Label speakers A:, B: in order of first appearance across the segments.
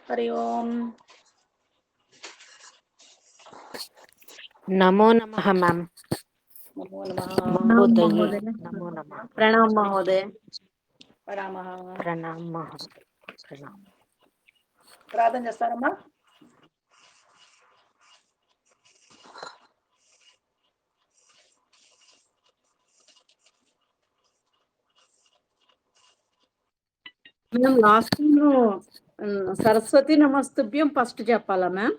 A: हरि ओम।
B: नमो नमः मैम।
A: नमो नमः।
C: प्रणाम
B: महोदये
C: महोदय।
B: नमो नमः।
C: प्रणाम महोदय।
A: प्रणामः।
B: प्रणाम महोदय। प्रणाम।
A: ప్రార్థన చేస్తారమ్మా.
C: మేము లాస్ట్ టైం సరస్వతి నమస్తుభ్యం ఫస్ట్ చెప్పాలా మ్యామ్?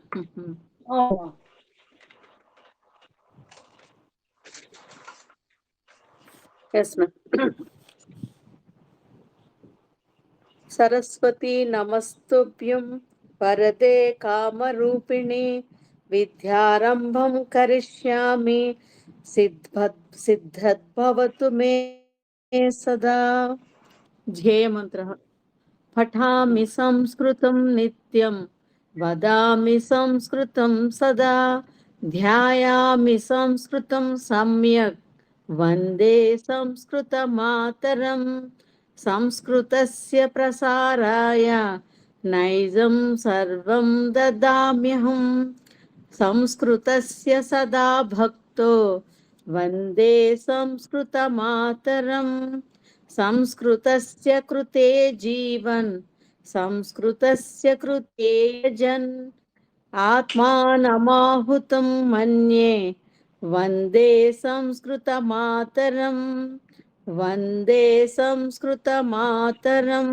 C: Yes ma'am. సరస్వతి నమస్తుభ్యం వరదే కామరూపిణి విద్యారంభం కరిష్యామి సిద్ధద్భవతు మే సదా. ధ్యేయమంత్రః పఠామి సంస్కృతం నిత్యం వదామి సంస్కృతం సదా ధ్యాయామి సంస్కృతం సమ్యక్ వందే సంస్కృత మాతరం. సంస్కృతస్య ప్రసారాయ నైజం సర్వం దదామ్యహం. సంస్కృతస్య సదా భక్తో వందే సంస్కృత మాతరం. సంస్కృతస్య కృతే జీవన్ సంస్కృతస్య కృతే జన్ ఆత్మానమాహుతం మన్యే వందే సంస్కృత మాతరం. వందే సంస్కృత మాతరం.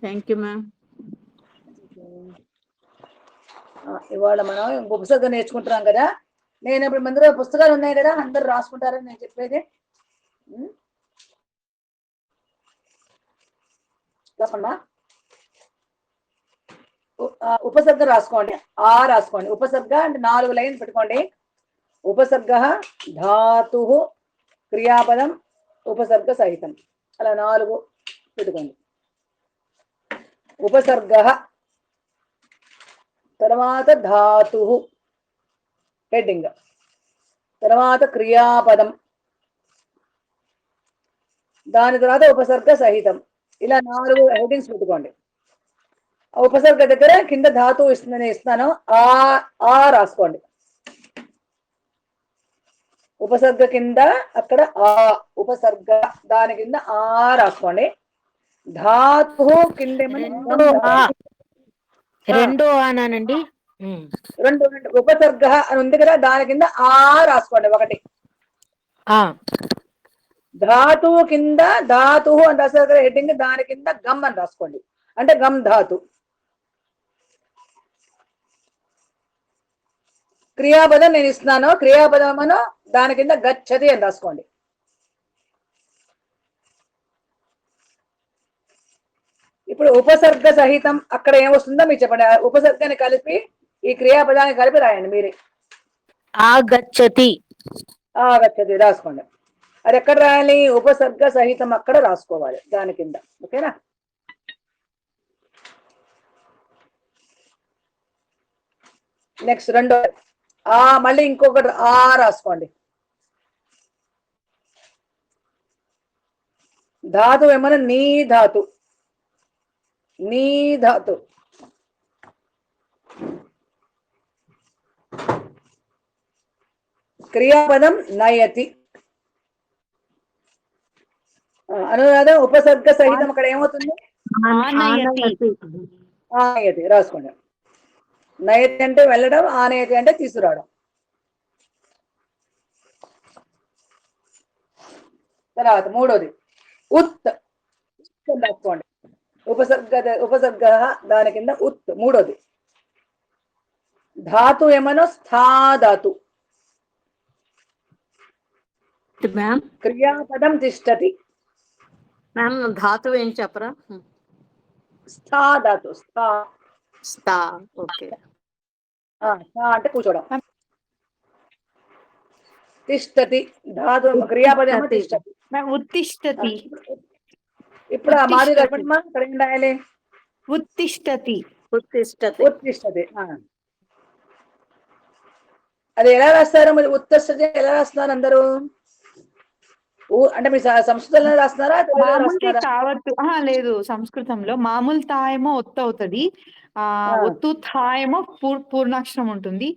C: Thank you ma'am.
A: ఇవాళ మనం ఉపసర్గ నేర్చుకుంటున్నాం కదా. నేను ఇప్పుడు మందిలో పుస్తకాలు ఉన్నాయి కదా, అందరు రాసుకుంటారని నేను చెప్పేది. చెప్పమ్మా. ఉపసర్గ రాసుకోండి. రాసుకోండి. ఉపసర్గ అంటే 4 లైన్స్ పెట్టుకోండి. ఉపసర్గ, ధాతు, క్రియాపదం, ఉపసర్గ సహితం, అలా 4 పెట్టుకోండి. ఉపసర్గ తర్వాత ధాతు హెడ్డింగ్, తర్వాత క్రియాపదం, దాని తర్వాత ఉపసర్గ సహితం, ఇలా 4 హెడ్డింగ్స్ పెట్టుకోండి. ఉపసర్గ దగ్గర కింద ధాతువు ఇస్తాను, ఆ రాసుకోండి. ఉపసర్గ కింద అక్కడ ఉపసర్గ, దాని కింద రాసుకోండి. ధాతు కింద
B: రెండో ఆనానండి.
A: రెండు ఉపసర్గ అని ఉంది కదా, దాని కింద రాసుకోండి. 1 ధాతువు కింద ధాతువు అని రాసారు కదా హెడ్డింగ్, దాని కింద గమ్ అని రాసుకోండి, అంటే గమ్ ధాతు. క్రియాపదం నేను ఇస్తున్నాను, క్రియాపదం దాని కింద గచ్చతి అని రాసుకోండి. ఇప్పుడు ఉపసర్గ సహితం అక్కడ ఏమొస్తుందో మీకు చెప్పండి. ఉపసర్గని కలిపి ఈ క్రియాపదాన్ని కలిపి రాయండి మీరే.
B: ఆగచ్చతి.
A: ఆగచ్చతి రాసుకోండి. అది ఎక్కడ రాయాలి? ఉపసర్గ సహితం అక్కడ రాసుకోవాలి, దాని కింద. ఓకేనా? నెక్స్ట్ రెండో మళ్ళీ ఇంకొకటి రాసుకోండి. ధాతు ఏమన్నా నీ ధాతు, నీ ధాతు. క్రియాపదం నయతి. అనురాధ ఉపసర్గ సహితం అక్కడ ఏమవుతుంది? ఆనయతి రాసుకోండి. నయతి అంటే వెళ్ళడం, ఆనయతి అంటే తీసుకురావడం. తర్వాత మూడోది ఉత్ రాసుకోండి. ఉపసర్గ దాని కింద ఉత్ మూడోది. ధాతు ఏమనో స్థా ధాతు.
C: మ్యామ్
A: క్రియాపదం తిష్టతి.
C: మ్యామ్ ధాతువు ఏం చెప్పరా?
A: స్థా ధాతు.
C: స్థా. ఓకే.
A: అంటే కూర్చోవడం. తిష్టతి ధాతు క్రియాపదం తిష్టతి.
D: ఉత్తిష్టతి.
A: ఇప్పుడు ఆ మాది చెప్పండి, ఇక్కడ ఏం రాయాలి?
D: ఉత్తిష్టతి.
A: ఉత్తిష్టతి. అది ఎలా రాస్తారు మరి? ఉత్తిష్టతి ఎలా రాస్తున్నారు అందరూ? అంటే మీ సంస్కృతంలో రాస్తున్నారా తెలుగులో
D: మామూలుగా
A: రాస్తున్నారా?
D: కావత్తు లేదు సంస్కృతంలో మామూలు తా ఏమో ఒత్తు అవుతుంది. ఒత్తు థా ఏమో పూర్ణాక్షరం ఉంటుంది.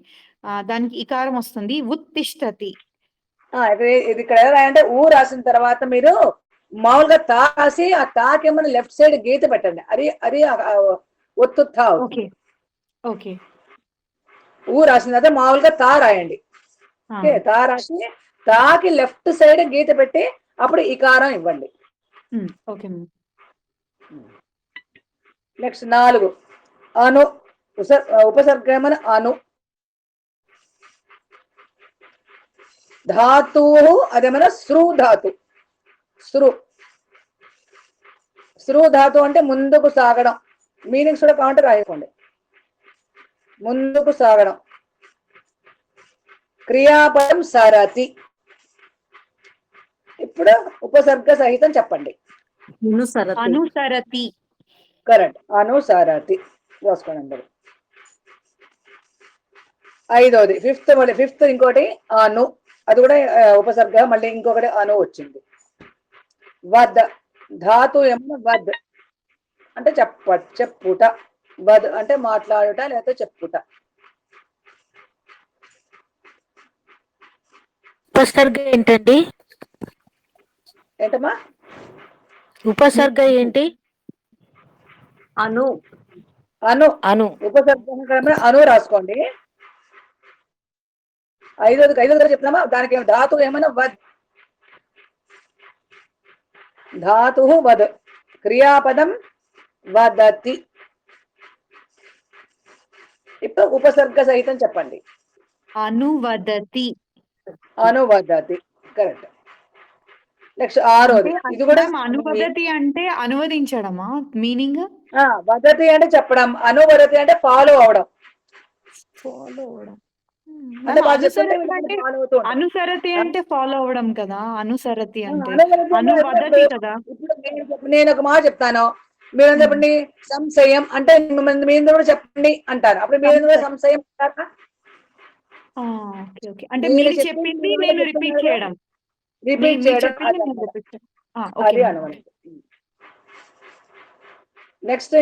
D: దానికి ఇకారం వస్తుంది. ఉత్తిష్టతి.
A: ఇది ఇక్కడ ఎలా అంటే ఊ రాసిన తర్వాత మీరు మామూలుగా తా రాసి ఆ తాకేమో లెఫ్ట్ సైడ్ గీత పెట్టండి. అది అది ఒత్తు తా అవుతుంది.
D: ఓకే.
A: ఊ రాసిన తర్వాత మామూలుగా తా రాయండి. ఓకే, తా రాసి తాకి లెఫ్ట్ సైడ్ గీత పెట్టి అప్పుడు ఇకారం ఇవ్వండి.
D: ఓకే.
A: నెక్స్ట్ 4 అను ఉపసర్గమన అను ధాతు అదేమన్నా సృ ధాతు. సృ ధాతు అంటే ముందుకు సాగడం. మీనింగ్స్ కూడా కావాలంటే రాయకండి. ముందుకు సాగడం. క్రియాపదం సరతి. ఇప్పుడు ఉపసర్గ సహితం చెప్పండి.
C: అనుసరతి.
A: కరెక్ట్, అనుసరతి. రాసుకోండి అందరు. 5వది ఫిఫ్త్ ఇంకోటి అను, అది కూడా ఉపసర్గ. మళ్ళీ ఇంకొకటి అను వచ్చింది. వద్ ధాతు ఏమో వద్ అంటే చెప్పుట. వద్ అంటే మాట్లాడుట లేకపోతే చెప్పుట.
B: ఉపసర్గ ఏంటండి?
A: ఏంటమ్మా
B: ఉపసర్గ ఏంటి?
C: అను.
B: అను.
A: ఉపసర్గ అను రాసుకోండి. 5వది చెప్తున్నామా? దానికి ధాతు ఏమైనా వద్. ధాతు వద్. క్రియాపదం వదతి. ఇప్పుడు ఉపసర్గ సహితం చెప్పండి.
D: అనువదతి.
A: అనువదతి. కరెక్ట్. నెక్స్ట్ 6వది. ఇది కూడా
D: అనువదతి అంటే అనువదించడమా మీనింగ్?
A: వదతి అంటే చెప్పడం, అనువదతి అంటే ఫాలో అవడం. అంటే
D: అనుసరతి అంటే ఫాలో అవడం కదా. అనుసరతి అంటే
A: అనువదతి
D: అనువదతి కదా.
A: ఇప్పుడు నేను ఒక మాట చెప్తాను, మీరు చెప్పండి సంశయం అంటే మీరు కూడా చెప్పండి అంటారు. అప్పుడు మీరు కూడా సంశయం అంటారా?
D: ఓకే. అంటే మీరు చెప్పింది నేను రిపీట్ చేయడం.
A: అది అనువదతి. నెక్స్ట్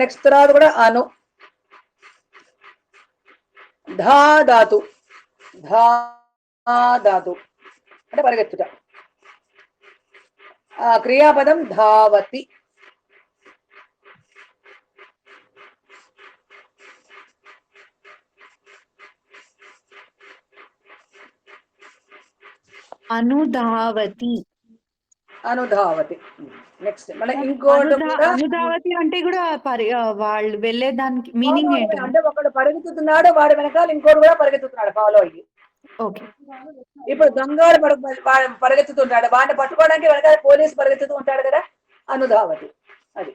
A: నెక్స్ట్ తర్వాత కూడా అను. ధా ధాతు అంటే పరిగెత్తుట. క్రియాపదం ధావతి.
D: అనుధావతి.
A: నెక్స్ట్ మళ్ళీ ఇంకోటి
D: అనుధావతి అంటే కూడా వాళ్ళు వెళ్ళేదానికి మీనింగ్ ఏంటి?
A: అంటే ఒకడు పరిగెత్తుతున్నాడు, వాడి వెనకాల ఇంకోటి కూడా పరిగెత్తుతున్నాడు ఫాలో అయ్యి.
D: ఓకే.
A: ఇప్పుడు దొంగవాడు పరిగెత్తుతుంటాడు, వాడిని పట్టుకోవడానికి వెనకాల పోలీసు పరిగెత్తుతూ ఉంటాడు కదా, అనుధావతి. అది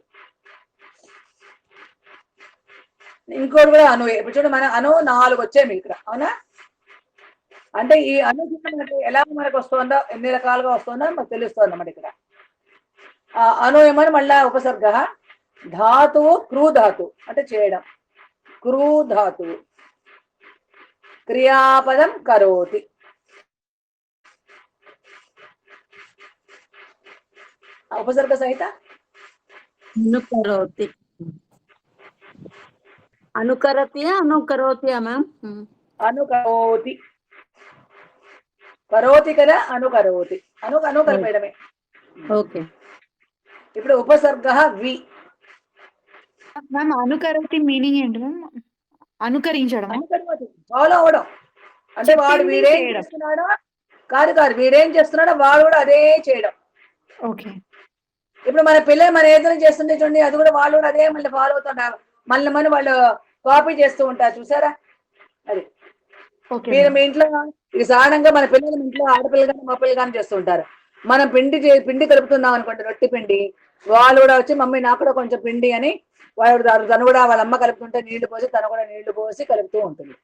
A: ఇంకోటి కూడా అను. ఇప్పుడు చూడండి, మన అను 4 వచ్చాయి మీకు ఇక్కడ, అవునా? అంటే ఈ అను ఎలా మనకు వస్తుందో, ఎన్ని రకాలుగా వస్తుందో మనకు తెలుస్తుంది అన్నమాట. ఇక్కడ అను ఏమని మళ్ళా ఉపసర్గ. ధాతువు క్రూ ధాతు అంటే చేయడం. క్రూ ధాతువు. క్రియాపదం కరోతి. ఉపసర్గ సహిత
C: అనుకరోతి. అనుకరోతియా మ్యామ్?
A: అనుకరోతి. కరోతి కదా, అనుకరోతి. అనుకల్పేయడమే.
C: ఓకే.
A: ఇప్పుడు ఉపసర్గ వి.
D: మ్యామ్ అనుకరోతి మీనింగ్ ఏంటి మ్యామ్? అనుకరించడం,
A: ఫాలో అవడం. అంటే వాడు వీడేం చేస్తున్నాడో కాదు వీడేం చేస్తున్నాడో వాడు కూడా అదే చేయడం.
D: ఓకే.
A: ఇప్పుడు మన పిల్లలు మన ఏదైనా చేస్తుంటే చూడండి, అది కూడా వాళ్ళు కూడా అదే మళ్ళీ ఫాలో అవుతుంటారు. మళ్ళీ వాళ్ళు కాపీ చేస్తూ ఉంటారు, చూసారా? అది మీరు మీ ఇంట్లో ఇది సాధారణంగా మన పిల్లలు ఇంట్లో ఆడపిల్లలు కానీ మగపిల్లలు కానీ చేస్తూ ఉంటారు. మనం పిండి కలుపుతున్నాం అనుకోండి, రొట్టె పిండి, వాళ్ళు కూడా వచ్చి మమ్మీ నాకు కూడా కొంచెం పిండి అని వాడు తను కూడా వాళ్ళ అమ్మ కలుపుతుంటే నీళ్లు పోసి తను కూడా నీళ్లు పోసి కలుపుతూ ఉంటుంది.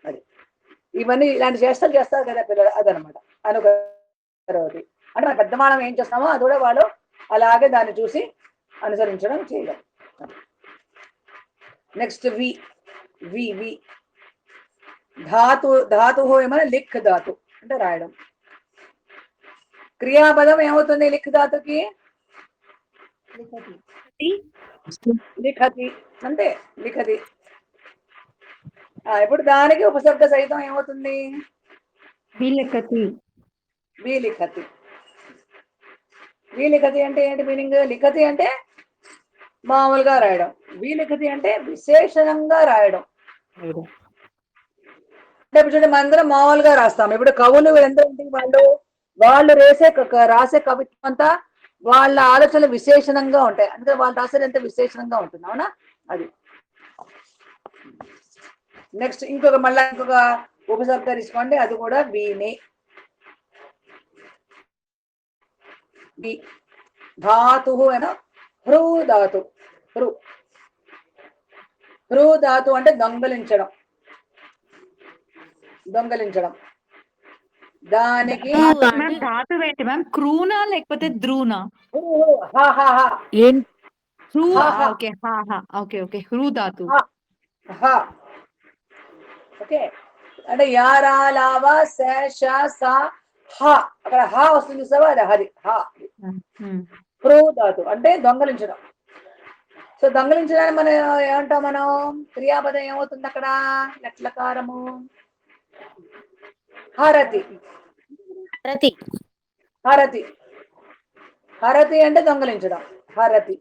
A: అది ఇవన్నీ ఇలాంటి చేష్టలు చేస్తారు కదా పిల్లలు, అదనమాట అనుకరోతి. అంటే మన పెద్దమానం ఏం చేస్తామో అది కూడా వాళ్ళు అలాగే దాన్ని చూసి అనుసరించడం చేయడం. నెక్స్ట్ వి. వి వి ధాతు ఏమైనా లిఖ్ ధాతు అంటే రాయడం. క్రియాపదం ఏమవుతుంది లిఖ్ ధాతుకి? లిఖతి అంతే, లిఖతి. ఇప్పుడు దానికి ఉపసర్గ సహితం ఏమవుతుంది?
C: విలిఖతి.
A: విలిఖతి. విలిఖతి అంటే ఏంటి మీనింగ్? లిఖతి అంటే మామూలుగా రాయడం, విలిఖతి అంటే విశేషణంగా రాయడం. అంటే ఇప్పుడు చూడండి, మనందరం మామూలుగా రాస్తాం. ఇప్పుడు కవులు ఎంతంటే వాళ్ళు రాసే కవిత్వం అంతా వాళ్ళ ఆలోచనలు విశేషణంగా ఉంటాయి, అందుకే వాళ్ళు రాసేది ఎంత విశేషణంగా ఉంటుంది. అవునా? అది. నెక్స్ట్ మళ్ళీ ఇంకొక ఉపసర్గ తీసుకోండి, అది కూడా వీనే. ధాతు అయినా హృ ధాతు. హృ ధాతు అంటే దొంగలించడం. దానికి
D: ధాతు ఏంటి మ్యామ్? క్రూనా లేకపోతే ద్రూనా? ఓకే హృ ధాతు.
A: ఓకే, అంటే యారా లావా సా హా, అక్కడ హా వస్తుంది చూసావా, అది హరి హా. హృ ధాతు అంటే దొంగలించడం. సో దొంగలించడానికి మనం ఏమంటాం? మనం క్రియాపదం ఏమవుతుంది అక్కడ? లట్లకారము హరతి. హరతి అంటే దొంగలించడం, హరతి.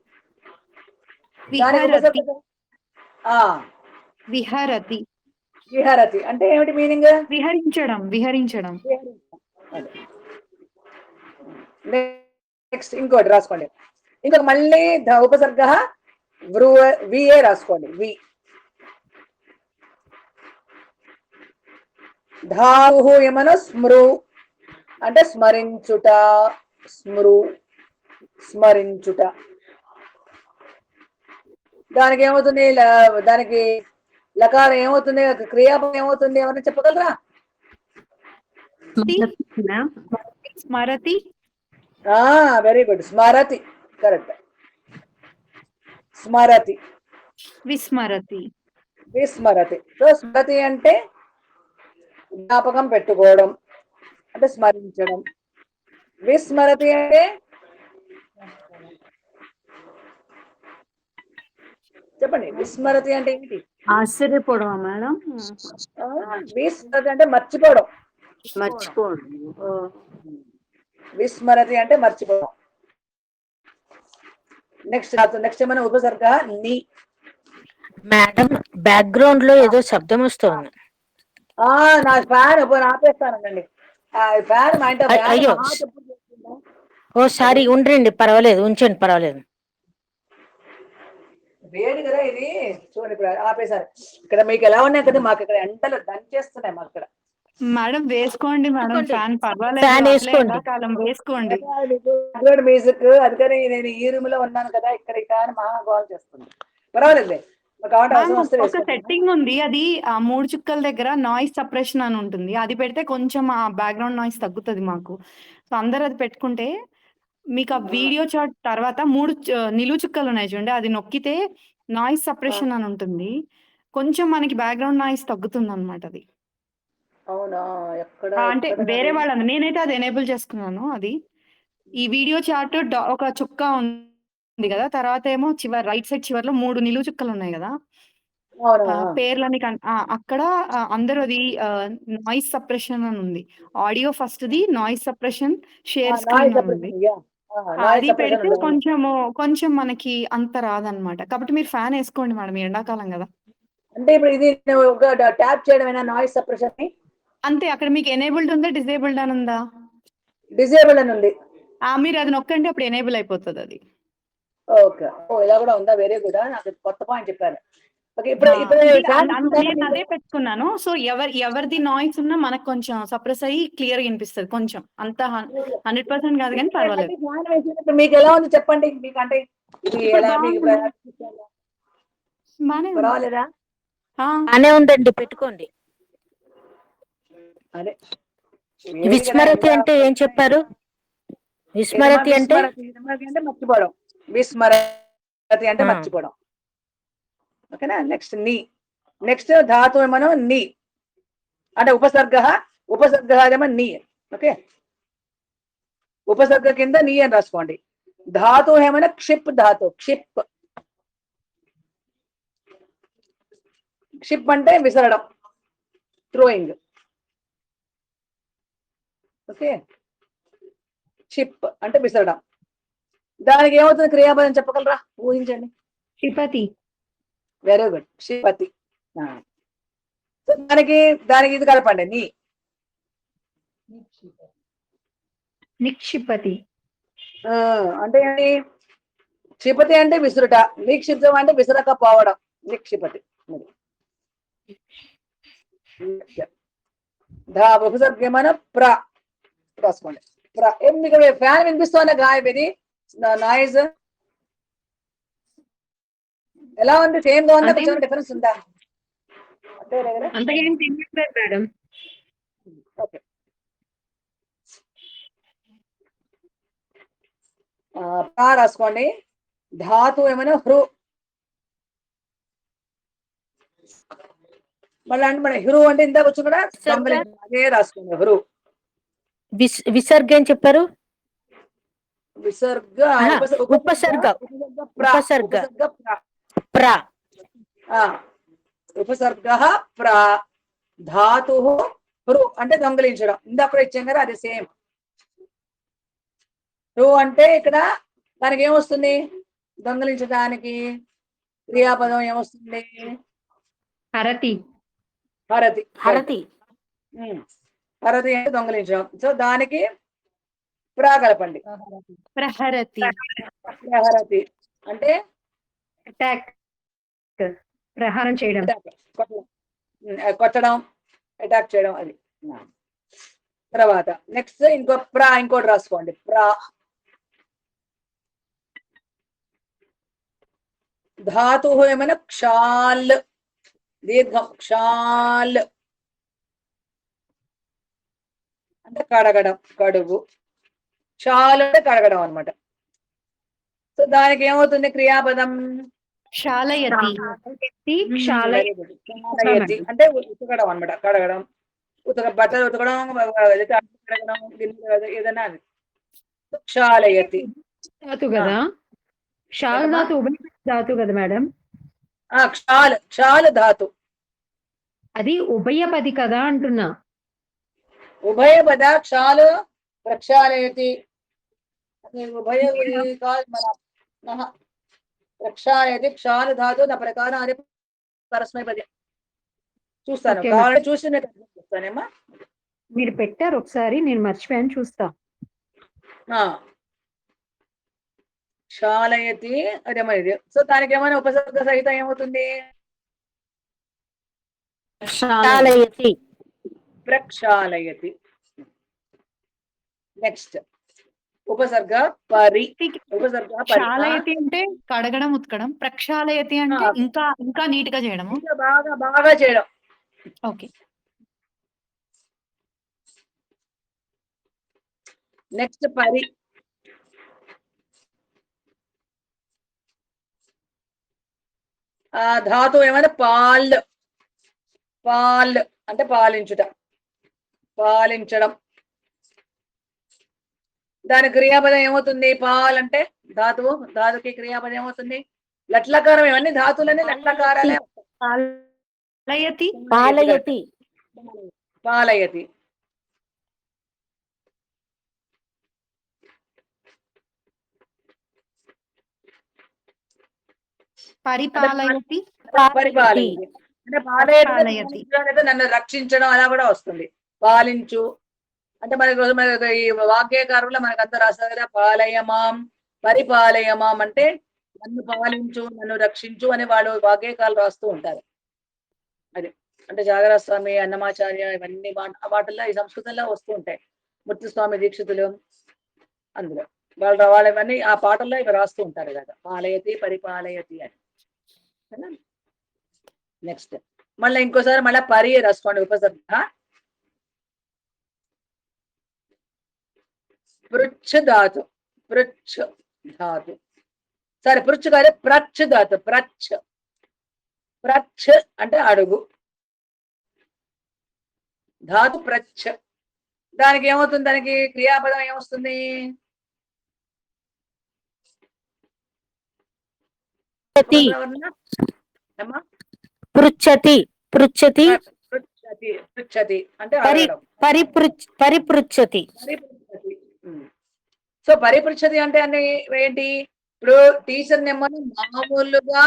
A: విహరతి అంటే ఏమిటి మీనింగ్?
D: విహరించడం.
A: నెక్స్ట్ ఇంకోటి రాసుకోండి, ఇంకొక మళ్ళీ ఉపసర్గ విఏ రాసుకోండి. ధాతు ఏమనో స్మృ అంటే స్మరించుట, స్మరించుట. దానికి ఏమవుతుంది? దానికి లకారం ఏమవుతుంది? క్రియాపదం ఏమవుతుంది? ఏమన్నా చెప్పగలరా?
D: స్మరతి.
A: వెరీ గుడ్, స్మరతి. కరెక్ట్. స్మరతి.
D: విస్మరతి.
A: సో స్మరతి అంటే జ్ఞాపకం పెట్టుకోవడం, అంటే స్మరించడం. విస్మరతి అంటే చెప్పండి, విస్మరతి అంటే ఏంటి?
C: ఆశ్చర్యపోవడం మేడం.
A: విస్మరతి అంటే మర్చిపోవడం. విస్మరతి అంటే మర్చిపోవడం. నెక్స్ట్ ఏమైనా ఉపసర్గ నీ.
B: మేడం బ్యాక్గ్రౌండ్ లో ఏదో శబ్దం వస్తుంది.
A: నా ఫ్యాన్ ఆపేస్తానండి. ఫ్యాన్ మా ఇంట
B: అయ్యో, ఓ సారీ, ఉండండి, పర్వాలేదు, ఉంచండి, పర్వాలేదు.
A: వేడి కదా ఇది. చూడండి ఇప్పుడు ఆపేసారు. ఇక్కడ మీకు ఎలా ఉన్నాయి కదా, మాకు ఇక్కడ ఎండలు దంచేస్తున్నాయి. మాకు ఇక్కడ
D: మేడం వేసుకోండి మేడం, ఫ్యాన్
B: ఫ్యాన్
D: పర్వాలేదు,
B: వేసుకోండి.
D: వేసుకోండి.
A: మ్యూజిక్, అందుకని నేను ఈ రూమ్ లో ఉన్నాను కదా, ఇక్కడ ఫ్యాన్ మహా గోల్ చేస్తుంది. పర్వాలేదు,
D: ఒక సెట్టింగ్ ఉంది, అది ఆ 3 చుక్కల దగ్గర నాయిస్ సప్రెషన్ అని ఉంటుంది, అది పెడితే కొంచెం ఆ బ్యాక్గ్రౌండ్ నాయిస్ తగ్గుతుంది మాకు. సో అందరు అది పెట్టుకుంటే మీకు ఆ వీడియో చాట్ తర్వాత 3 నిలువు చుక్కలు ఉన్నాయి చూడండి, అది నొక్కితే నాయిస్ సప్రెషన్ అని ఉంటుంది, కొంచెం మనకి బ్యాక్గ్రౌండ్ నాయిస్ తగ్గుతుంది అనమాట. అది
A: అవునా? ఎక్కడ
D: అంటే వేరే వాళ్ళని, నేనైతే అది ఎనేబుల్ చేసుకున్నాను. అది ఈ వీడియో చాట్ ఒక చుక్క ఉంది కదా, తర్వాత ఏమో రైట్ సైడ్ చివర్లో 3 నిలువు చుక్కలు ఉన్నాయి కదా, పేర్లని అక్కడ అందరూ అది నాయిస్ సప్రెషన్ అని ఉంది. Audio first the noise suppression, share screen అని ఉంది. అది పెడితే కొంచెం మనకి అంత రాదనమాట. కాబట్టి మీరు ఫ్యాన్ వేసుకోండి మేడం, ఎండాకాలం కదా.
A: అంటే ఇప్పుడు ఇది ట్యాప్ చేయడమేనా నాయిస్ సప్రెషన్ ని?
D: అంతే. అక్కడ మీకు ఎనేబుల్డ్ ఉందా, డిజేబుల్డ్ అని ఉందా?
A: డిజేబుల్ అని ఉంది.
D: మీరు అది నొక్కండి, అప్పుడు ఎనేబుల్ అయిపోతుంది అది.
A: ఓకే, ఇలా కూడా ఉందా? వెరీ గుడ్, నాకు కొత్త పాయింట్ చెప్పారు.
D: నేను అదే పెట్టుకున్నాను. సో ఎవరిది నాయిస్ ఉన్నా మనకు కొంచెం సప్రెస్ అయ్యి క్లియర్ గా వినిపిస్తుంది. కొంచెం అంత 100% కాదు కానీ పర్వాలేదు.
A: మీకు ఎలా ఉంది చెప్పండి, మీకు అంటే పర్వాలేదా?
B: అనే ఉందండి, పెట్టుకోండి.
A: అదే
B: విస్మరతి అంటే ఏం చెప్పారు? విస్మరతి అంటే
A: మర్చిపోవడం. విస్మరతి అంటే మర్చిపోవడం. ఓకేనా? నెక్స్ట్ నీ. నెక్స్ట్ ధాతు ఏమనో నీ అంటే ఉపసర్గ ఏమో నీ. ఓకే, ఉపసర్గ కింద నీ అని రాసుకోండి. ధాతు ఏమైనా క్షిప్ ధాతు. క్షిప్ క్షిప్ అంటే విసరడం, థ్రోయింగ్. ఓకే, క్షిప్ అంటే విసరడం. దానికి ఏమవుతుంది క్రియాపదం చెప్పగలరా? ఊహించండి.
C: క్షిపతి.
A: వెరీ గుడ్, క్షిపతి. దానికి దానికి ఇది కలపండి, నీ.
C: నిక్షిపతి.
A: అంటే ఏంటి? క్షిపతి అంటే విసురుట, నిక్షిప్తం అంటే విసరకపోవడం. నిక్షిపతి. ఉపసర్గమైన ప్ర రాసుకోండి. ప్ర. మీకు ఫ్యాన్ వినిపిస్తోందా? గాయం ఇది నాయిస్ ఎలా ఉంది? సేమ్ గా ఉందా? కొంచెం డిఫరెన్స్ ఉందా?
C: అంతగా ఏం తినట్లేదు మేడం.
A: ఓకే, రాసుకోండి. ధాతు ఏమైనా హృ. మళ్ళీ అంటే మన హృ అంటే ఇందాక వచ్చి కూడా అదే రాసుకోండి. హృ.
B: విసర్గ అని చెప్పారు.
A: విసర్గ
B: ఉపసర్గ. ఉపసర్గ ప్ర.
A: ఉపసర్గ ప్ర. ధాతు హృ అంటే దొంగలించడం. ఇందాక ఇచ్చాం కదా, అది సేమ్. హృ అంటే ఇక్కడ దానికి ఏమొస్తుంది? దొంగలించడానికి క్రియాపదం ఏమొస్తుంది?
C: హరతి.
A: హరతి.
B: హరతి.
A: హరతి అంటే దొంగలించడం. సో దానికి ప్రా కలపండి.
C: ప్రహరతి.
A: ప్రహరతి అంటే
C: అటాక్, ప్రహారం చేయడం,
A: కొట్టడం, అటాక్ చేయడం. అది. తర్వాత నెక్స్ట్ ఇంకోటి రాసుకోండి. ప్రా. ధాతు ఏమైనా క్షాల్. దీర్ఘం. క్షాల్ అంటే కడగడం, కడుగు. క్షాల్ అంటే కడగడం అనమాట. సో దానికి ఏమవుతుంది క్రియాపదం?
C: క్షాళయతి.
A: క్షాళయతి అంటే ఉతకడం అనమాట. కడగడం, బట్టలు ఉతకడం, కడగడం, ఏదైనా. క్షాళయతి
C: ధాతు కదా. క్షాల్ ధాతు ఉభయ ధాతు కదా మేడం.
A: క్షాల్. క్షాల్ ధాతు
C: అది ఉభయపది కదా అంటున్నా.
A: ఉభయపద. క్షాలు ప్రక్షాళయతి. ఉభయ ప్రక్షాళయతి. క్షాలు ధాతు నా ప్రకారం అది పరస్మైపది. చూస్తాను, కావాలంటే చూసి చూస్తానేమ్మా.
C: మీరు పెట్టారు ఒకసారి, నేను మర్చిపోయాను, చూస్తా.
A: క్షాళయతి అదేమో ఇది. సో దానికి ఏమైనా ఉపసర్గ సహితం ఏమవుతుంది?
B: ప్రక్షాళయతి.
A: ప్రక్షాళయతి. నెక్స్ట్ ఉపసర్గ పరి. ఉపసర్గ
D: క్షాళయతి అంటే కడగడం, ఉతకడం. ప్రక్షాళయతి అంటే ఇంకా ఇంకా నీట్ గా చేయడము.
A: బాగా బాగా చేయడం.
D: ఓకే.
A: నెక్స్ట్ పరి. ధాతు ఏమైనా పాల్. పాల్ అంటే పాలించుట, పాలించడం. దాని క్రియాపదం ఏమవుతుంది? పాల్ అంటే ధాతువు. ధాతుకి క్రియాపదం ఏమవుతుంది? లట్లకారం. ఇవన్నీ ధాతులన్నీ లట్లకారాలే.
D: పాలయతి.
B: పాలయతి.
A: పాలయతి.
D: పరిపాలయతి.
A: పరిపాలయతి అంటే పాలయతి. నన్ను రక్షించడం అలా కూడా వస్తుంది. పాలించు అంటే మనకి ఈ వాక్యకారుల్లో మనకు అంతా రాస్తారు కదా, పాలయమాం, పరిపాలయమాం అంటే నన్ను పాలించు, నన్ను రక్షించు అని వాళ్ళు వాక్యకారులు రాస్తూ ఉంటారు. అది అంటే జాగరస్వామి, అన్నమాచార్య, ఇవన్నీ వాటిల్లో ఈ సంస్కృతంలో వస్తూ ఉంటాయి. ముత్తుస్వామి దీక్షితులు అందులో వాళ్ళు ఇవన్నీ ఆ పాటల్లో ఇవి రాస్తూ ఉంటారు కదా, పాలయతి పరిపాలయతి అని. నెక్స్ట్ మళ్ళీ ఇంకోసారి మళ్ళీ పరి రాసుకోండి. ఉపసర్గ పృచ్ఛ ధాతు. పృచ్ఛ ధాతు. సరే పృచ్ఛ కాదు, ప్రచ్ఛ ధాతు. ప్రచ్ఛ. ప్రచ్ఛ అంటే అడుగు. ధాతు ప్రచ్ఛ. దానికి ఏమవుతుంది? దానికి క్రియాపదం ఏమొస్తుంది?
B: పృచ్చతి
A: ఉపసర్గవర్ణ ఏమ్మా?
B: పృచ్చతి పృచ్చతి
A: పృచ్చతి. పృచ్చతి అంటే
B: పరి
A: అడగడం.
B: పరిపృచ్చతి.
A: పరిపృచ్చతి. సో పరిపృచ్చతి అంటే ఏంటి? ఇప్పుడు టీచర్ ని మనం మామూలుగా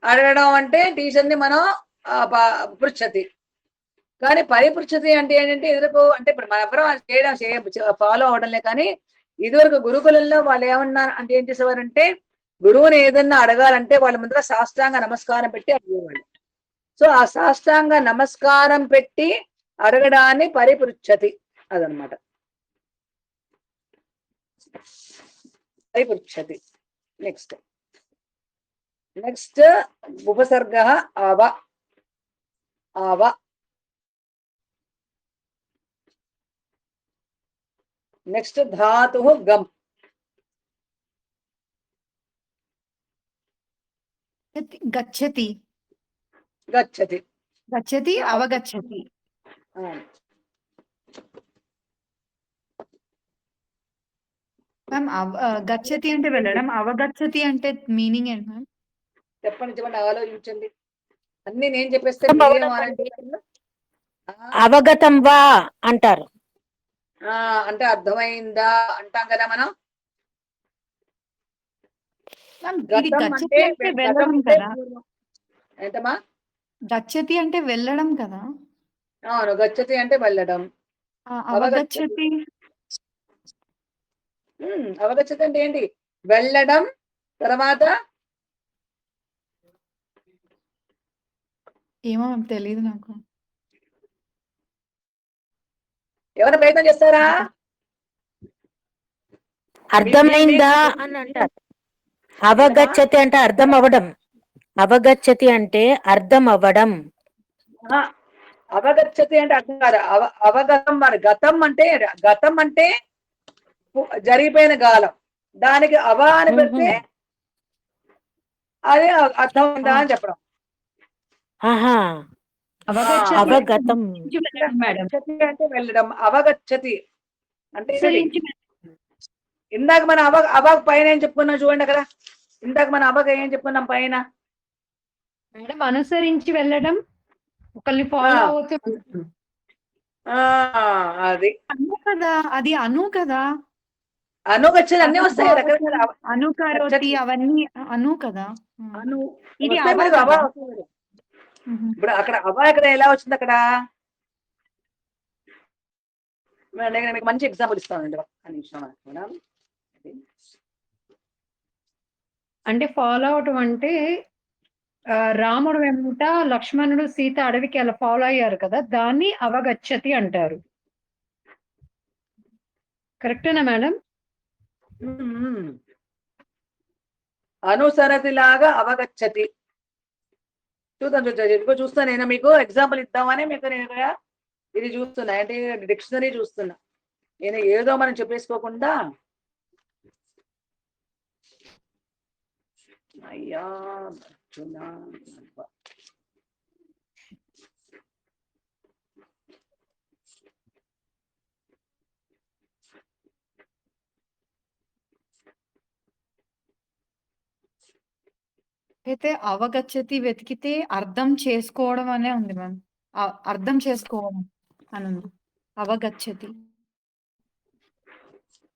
A: అడగడం అంటే టీచర్ ని మనం పృచ్చతి. కానీ పరిపృచ్చతి అంటే ఏంటంటే ఎదురుకు అంటే ఇప్పుడు మన ఎవరో చేయడం ఫాలో అవడంలే. కానీ ఇదివరకు గురుకులంలో వాళ్ళు ఏమన్నారు అంటే ఏం చేసేవారంటే గురువుని ఏదన్నా అడగాలంటే వాళ్ళ ముందర సాష్టాంగ నమస్కారం పెట్టి అడిగేవాళ్ళు. సో ఆ సాష్టాంగ నమస్కారం పెట్టి అడగడాన్ని పరిపృచ్చతి అదనమాట. పరిపృచ్చతి. నెక్స్ట్ ఉపసర్గ అవ. అవ. నెక్స్ట్ ధాతు గమ్.
D: గచ్చతి.
A: గచ్చతి.
D: గచ్చతి అవగచ్చతి. మ్యామ్ గచ్చతి అంటే వెళ్ళడం, అవగచ్చతి అంటే మీనింగ్ ఏంటి మ్యామ్?
A: చెప్పండి ఆలోచించండి. అన్ని నేను చెప్పేస్తే మీరేం ఆలోచించారు?
B: అవగతం వా అంటారు.
A: అంటే అర్థమైందా అంటాం కదా మనం.
D: గచ్చతి అంటే వెళ్ళడం కదా.
A: ఏంటమ్మా?
D: గచ్చతి అంటే వెళ్ళడం కదా.
A: అవును, గచ్చతి అంటే వెళ్ళడం.
D: అవగచ్చతి
A: అవగచ్చతి అంటే ఏంటి? వెళ్ళడం. తర్వాత
D: ఏమో తెలియదు నాకు.
A: ఎవరైనా ప్రయత్నం చేస్తారా?
B: అర్థమైందా అని అంటారు. అవగచ్చతి అంటే అర్థం అవ్వడం. అవగచ్చతి అంటే అర్థం అవ్వడం.
A: అవగచ్చతి అంటే అర్థం కాదు. అవగతం. మరి గతం అంటే జరిగిపోయిన కాలం. దానికి అవ అని పెడితే అదే అర్థమైందా అని చెప్పడం.
B: అవగతం
A: అంటే వెళ్ళడం. అవగచ్చతి అంటే ఇందాక మనం అవగ పైన ఏం చెప్పుకున్నాం చూడండి అక్కడ. ఇందాక మనం అవగ ఏం చెప్పుకున్నాం పైన?
C: మేడం అనుసరించి వెళ్ళడం, ఒకరిని ఫాలో అవుతూ.
A: అది
D: అను కదా, అది అను కదా.
A: అనుగచ్చతి అన్ని వస్తాయి రకరకాల.
D: అనుకరోతి అవన్నీ అను కదా.
A: అను
D: ఇది
A: వస్తాయి
D: అవ
A: మీరు.
D: కదా.
A: ఇప్పుడు అక్కడ అవ ఇక్కడ ఎలా వచ్చింది అక్కడ? నేను మీకు మంచి ఎగ్జాంపుల్ ఇస్తానండి. ఒక్క నిమిషం మేడం.
C: అంటే ఫాలో అవటం అంటే రాముడు వెంట లక్ష్మణుడు సీత అడవికి అలా ఫాలో అయ్యారు కదా, దాన్ని అవగచ్చతి అంటారు. కరెక్టేనా మేడం?
A: అనుసరతి లాగా అవగచ్చతి. చూస్తా నేను మీకు ఎగ్జాంపుల్ ఇద్దామని మీకు నేను ఇది చూస్తున్నా. అంటే డిక్షనరీ చూస్తున్నా. నేను ఏదో మనం చెప్పేసుకోకుండా. అయ్యా
D: అయితే అవగచ్చతి వెతికితే అర్థం చేసుకోవడం అనే ఉంది మ్యామ్. అర్థం చేసుకోవడం అని ఉంది. అవగచ్చతి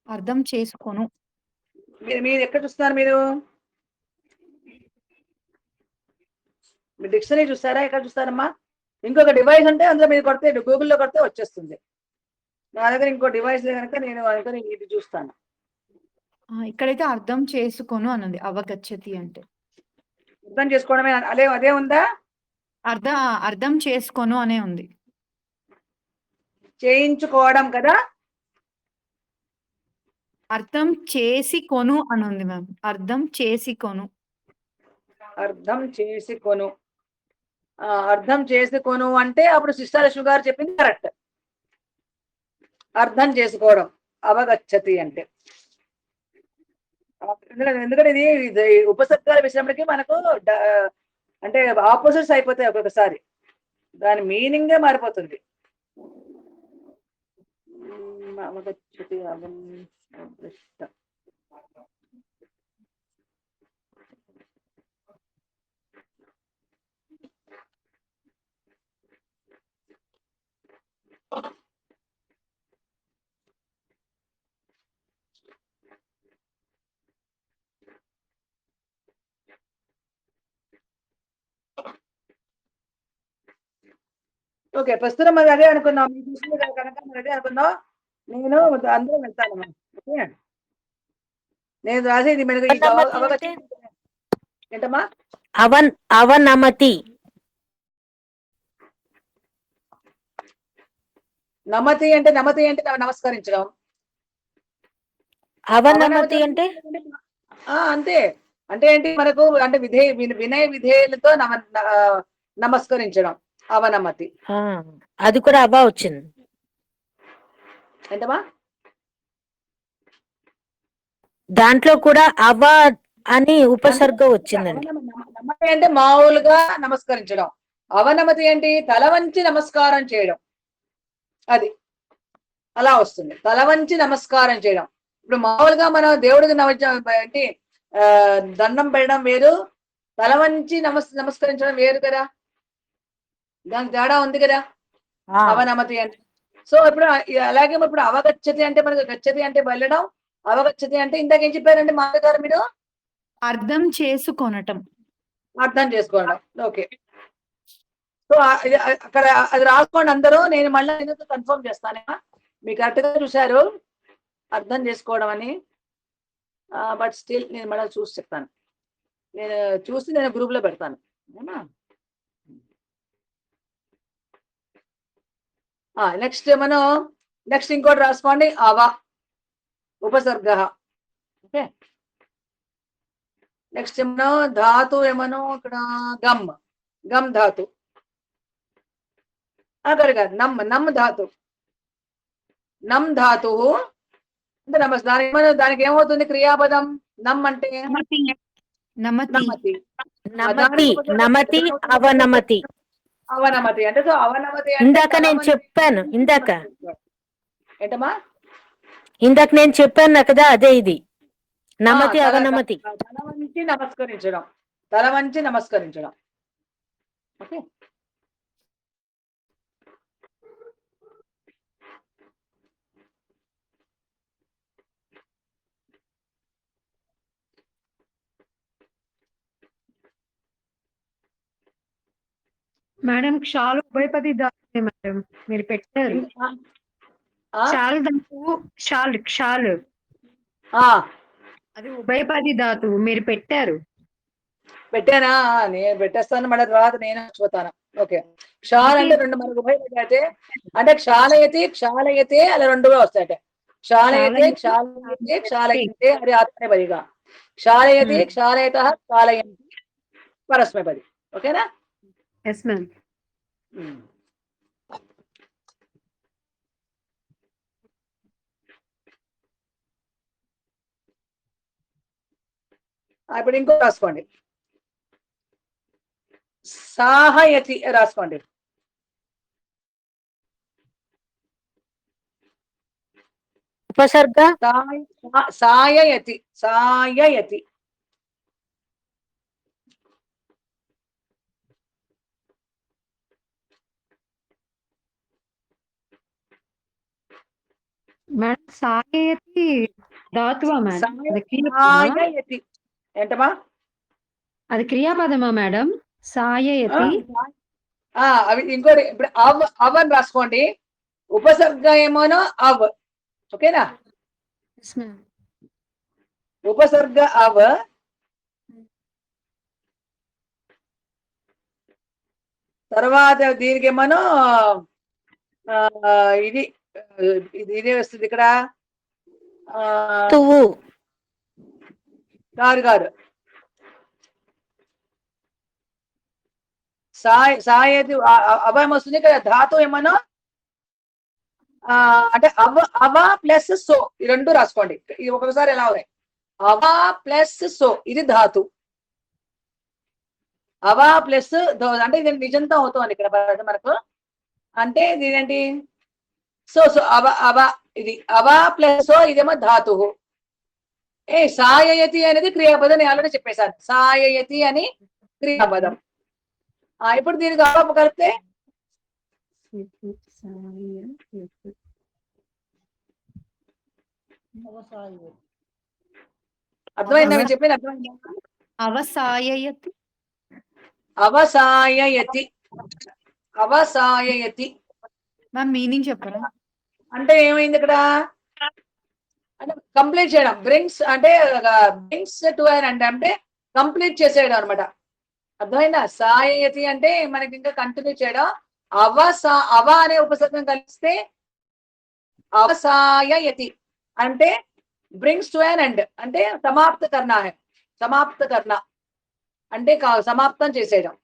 D: అర్థం చేసుకోను.
A: మీరు ఎక్కడ చూస్తున్నారు? మీరు డిక్షనరీ చూస్తారా? ఎక్కడ చూస్తారమ్మా? ఇంకొక డివైస్ అంటే అందులో మీరు కొడితే గూగుల్లో కొడితే వచ్చేస్తుంది. నా దగ్గర ఇంకో డివైస్ కనుక నేను ఇది చూస్తాను.
D: ఇక్కడైతే అర్థం చేసుకోను అన్నది అవగచ్చతి అంటే.
A: అర్థం చేసుకోవడమే అదే ఉందా?
D: అర్థం చేసుకోను అనే ఉంది.
A: చేయించుకోవడం కదా.
D: అర్థం చేసి కొను అని ఉంది మ్యామ్. అర్థం చేసి కొను.
A: అర్థం చేసుకొను. అర్థం చేసుకొను అంటే అప్పుడు సిస్టర్ గారు చెప్పింది కరెక్ట్. అర్థం చేసుకోవడం అవగచ్చతి అంటే. ఎందుకంటే ఇది ఉపసర్గాలు విషయంలోకి మనకు అంటే ఆపోజిట్స్ అయిపోతాయి ఒక్కొక్కసారి. దాని మీనింగే మారిపోతుంది. అవగచ్చతి ఓకే, ప్రస్తుతం మరి అదే అనుకుందాం. మీరు చూసింది కనుక మరి అదే అనుకుందాం. నేను అందరూ వెళ్తాను. ఓకే, నేను రాసేది మనకు ఈ
B: అవనమతి
A: అవగతి
B: అంటే
A: ఏంటమ్మా?
B: అవనమతి.
A: నమతి అంటే నమస్కరించడం.
B: అవనమతి అంటే
A: అంతే. అంటే ఏంటి మనకు అంటే వినయ విధేయులతో నమస్కరించడం అవనమతి.
B: అది కూడా అవ వచ్చింది.
A: ఏంటమ్మా?
B: దాంట్లో కూడా అవ అని ఉపసర్గ వచ్చిందండి.
A: నమతి అంటే మామూలుగా నమస్కరించడం. అవనమతి ఏంటి? తల వంచి నమస్కారం చేయడం. అది అలా వస్తుంది, తల వంచి నమస్కారం చేయడం. ఇప్పుడు మామూలుగా మనం దేవుడికి ఏంటి దండం పెట్టడం వేరు, తల వంచి నమస్కరించడం వేరు కదా, దానికి తేడా ఉంది కదా అవనమతి అంటే. సో ఇప్పుడు అలాగే ఇప్పుడు అవగచ్చతి అంటే మనకు గచ్చతి అంటే వెళ్ళడం, అవగచ్చతి అంటే ఇందాక ఏం చెప్పారండి మామయ్య గారు మీరు?
D: అర్థం చేసుకోనటం.
A: అర్థం చేసుకోవడం. ఓకే, సో అక్కడ అది రాసుకోండి అందరూ. నేను మళ్ళీ కన్ఫర్మ్ చేస్తాను. మీకు కరెక్ట్ గా చూశారు అర్థం చేసుకోవడం అని, బట్ స్టిల్ నేను మళ్ళీ చూసి చెప్తాను. నేను చూసి నేను గ్రూప్ లో పెడతాను. నెక్స్ట్ నెక్స్ట్ ఇంకోటి రాసుకోండి, అవ ఉపసర్గ. ఓకే, నెక్స్ట్ ఏమనో ధాతు ఏమనో ఇక్కడ గమ్ ధాతు. అక్కడ కాదు, నమ్ ధాతు. నమ్ ధాతు అంటే దానికి ఏమవుతుంది క్రియాపదం? నమ్ అంటే నమతి.
B: నమతి అవనమతి.
A: అవనమతి అంటే అవనమతి
B: ఇందాక నేను చెప్పాను.
A: ఏంటమ్మా?
B: ఇందాక నేను చెప్పాను కదా, అదే ఇది నమతి అవనమతి.
A: తల వంచి నమస్కరించడం, తల వంచి నమస్కరించడం. ఓకే,
C: మేడం క్షాలు ఉభయపది ధాతు మేడం మీరు పెట్టారు. క్షాలు ధాతువు క్షాలు అది ఉభయపది ధాతువు మీరు పెట్టారు.
A: పెట్టానా? నేను పెట్టేస్తాను మళ్ళీ తర్వాత నేను చూస్తాను. ఓకే, క్షాల్ అంటే రెండు మనకు ఉభయపది అయితే అంటే క్షాళయతే అలా రెండుగా వస్తాయట. క్షాళయతే అది ఆత్మనేపదిగా. క్షాళయతి క్షాళయత క్షాళయంతి పరస్మైపది. ఓకేనా?
C: Yes ma'am.
A: ఇప్పుడు ఇంకో రాసుకోండి, సాహయతి రాసుకోండి.
B: ఉపసర్గ
A: సాయయతి.
C: Madam సాయతి ధాతువా madam?
A: సాయయతి ఏంటమ్మా?
C: అది క్రియాపదమా మేడం? సాయయతి.
A: అవి ఇంకోటి ఇప్పుడు అవన్ రాసుకోండి. ఉపసర్గ ఏమోనో అవ్. ఓకేనా? ఉపసర్గ అవ్, తర్వాత దీనికి ఏమోనో ఇది ఇదే వస్తుంది ఇక్కడ. కాదు సాయతి అభయం వస్తుంది ఇక్కడ. ధాతు ఏమనో అంటే అవ ప్లస్ సో ఈ రెండు రాసుకోండి. ఇది ఒకసారి ఎలా ఉన్నాయి, అవ ప్లస్ సో ఇది ధాతు. అవ ప్లస్ అంటే ఇది నిజంతో అవుతుంది ఇక్కడ మనకు. అంటే ఇదేంటి సో అవ ఇది అవ ప్లస్ సో ఇదేమో ధాతు. సాయయతి అనేది క్రియాపదం. నేను ఆల్రెడీ చెప్పేశాను, సాయయతి అని క్రియాపదం. ఇప్పుడు దీనికి అవ కలిపితే అర్థమైందా? చెప్పింది అర్థమైందా?
D: అవసాయయతి.
A: అవసాయయతి అవసాయయతి
D: మ్యామ్ మీనింగ్ చెప్పరా?
A: అంటే ఏమైంది ఇక్కడ? అంటే కంప్లీట్ చేయడం. బ్రింగ్స్ అంటే బ్రింగ్స్ టు అన్ అంటే కంప్లీట్ చేసేయడం అనమాట. అర్థమైందా? సాయయతి అంటే మనకి ఇంకా కంటిన్యూ చేయడం. అవ అనే ఉపసర్గం కలిస్తే అవసాయయతి అంటే బ్రింగ్స్ టు అన్ ఎండ్ అంటే సమాప్త కర్ణ. సమాప్త కర్ణ అంటే సమాప్తం చేసేయడం,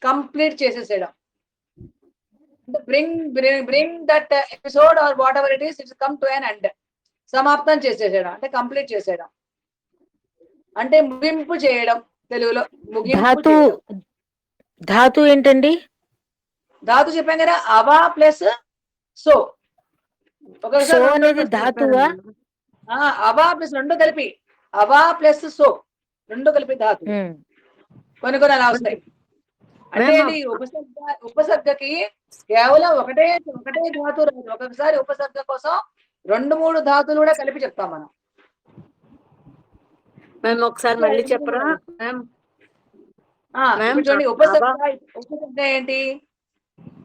A: కంప్లీట్ చేసేసేయడం. Bring that episode or whatever it is, it's come to an end. సమాప్తం చేసేసేయడం అంటే కంప్లీట్ చేసేయడం, అంటే ముగింపు చేయడం. తెలుగులో ముగింపు.
B: ధాతు ఏంటండి?
A: ధాతు చెప్పాం కదా, అవా ప్లస్ సో.
B: సో అనేది ధాతువా?
A: అవా ప్లస్ రెండు కలిపి, అవా ప్లస్ సో రెండు కలిపి ధాతు. కొన్ని కొన్ని అలా వస్తాయి. అంటే ఉపసర్గకి కేవలం ఒకటే ధాతు రాదు. ఒక్కొక్కసారి ఉపసర్గ కోసం 2-3 ధాతులు కూడా కలిపి చెప్తాం మనం.
E: మేము ఒకసారి మళ్ళీ చెప్పరా మ్యామ్?
A: చూడండి, ఉపసర్గ ఏంటి?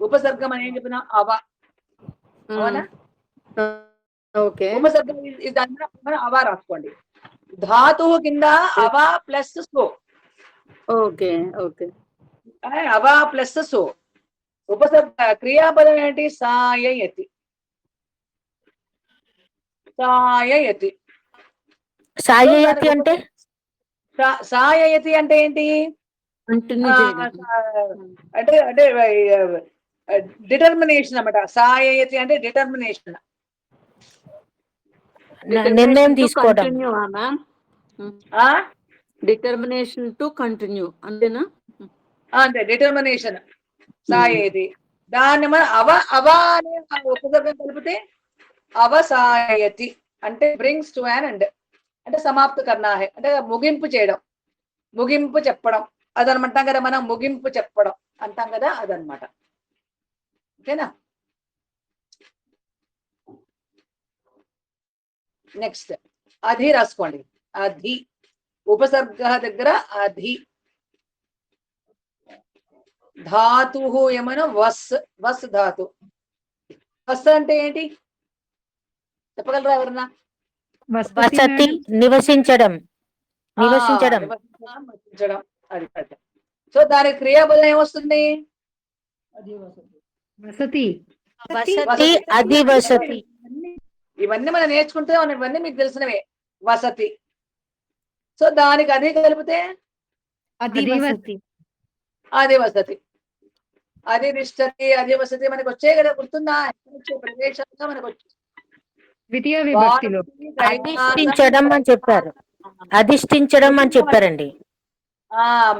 A: ఉపసర్గం అని ఏం చెప్పినా అవ. అవునా?
E: ఓకే.
A: ఉపసర్గం మనం అవా రాసుకోండి. ధాతువు కింద అవా ప్లస్ సో.
E: Okay okay.
A: అవా ప్లస్ సో. ఉపసర్గ క్రియాపదం ఏంటి? సాయయతి. సాయయతి.
B: సాయయతి అంటే
A: సాయయతి అంటే ఏంటి?
E: కంటిన్యూ
A: అంటే అంటే డిటర్మినేషన్ అన్నమాట. సాయయతి అంటే డిటర్మినేషన్,
B: నిర్ణయం తీసుకోవడం.
E: డిటర్మినేషన్ టు కంటిన్యూ అంతేనా?
A: అంతే, డిటర్మినేషన్ సాయయతి. దాన్ని మనం అవ అనే ఉపసర్గం కలిపితే అవసాయతి అంటే బ్రింగ్స్ టు అన్ ఎండ్ అంటే సమాప్త కర్ణాహే అంటే ముగింపు చేయడం, ముగింపు చెప్పడం. అదనమంటాం కదా మనం, ముగింపు చెప్పడం అంటాం కదా, అదనమాట. ఓకేనా? నెక్స్ట్ అధి రాసుకోండి. అధి ఉపసర్గ దగ్గర అధి. ధాతు ఏమైనా వస్ ధాతు. వస్ అంటే ఏంటి చెప్పగలరా ఎవరన్నా?
B: వసతి, నివసించడం. నివసించడం.
A: అది కరెక్ట్. సో దానికి క్రియాపదం ఏమొస్తుంది?
C: వసతి.
B: వసతి, అధివసతి.
A: ఇవన్నీ మనం నేర్చుకుంటే ఇవన్నీ మీకు తెలిసినవే. వసతి. సో దానికి అధి కలిపితే
D: అధివసతి.
A: అధివసతి. అధిష్ఠతి, అధివసతి మనకు వచ్చే కదా, గుర్తుందా? ప్రదేశంగా మనకు వచ్చి
C: ద్వితీయ విభక్తిలో
B: అధిష్ఠించడం అని చెప్పారు. అధిష్ఠించడం అని చెప్పారండి.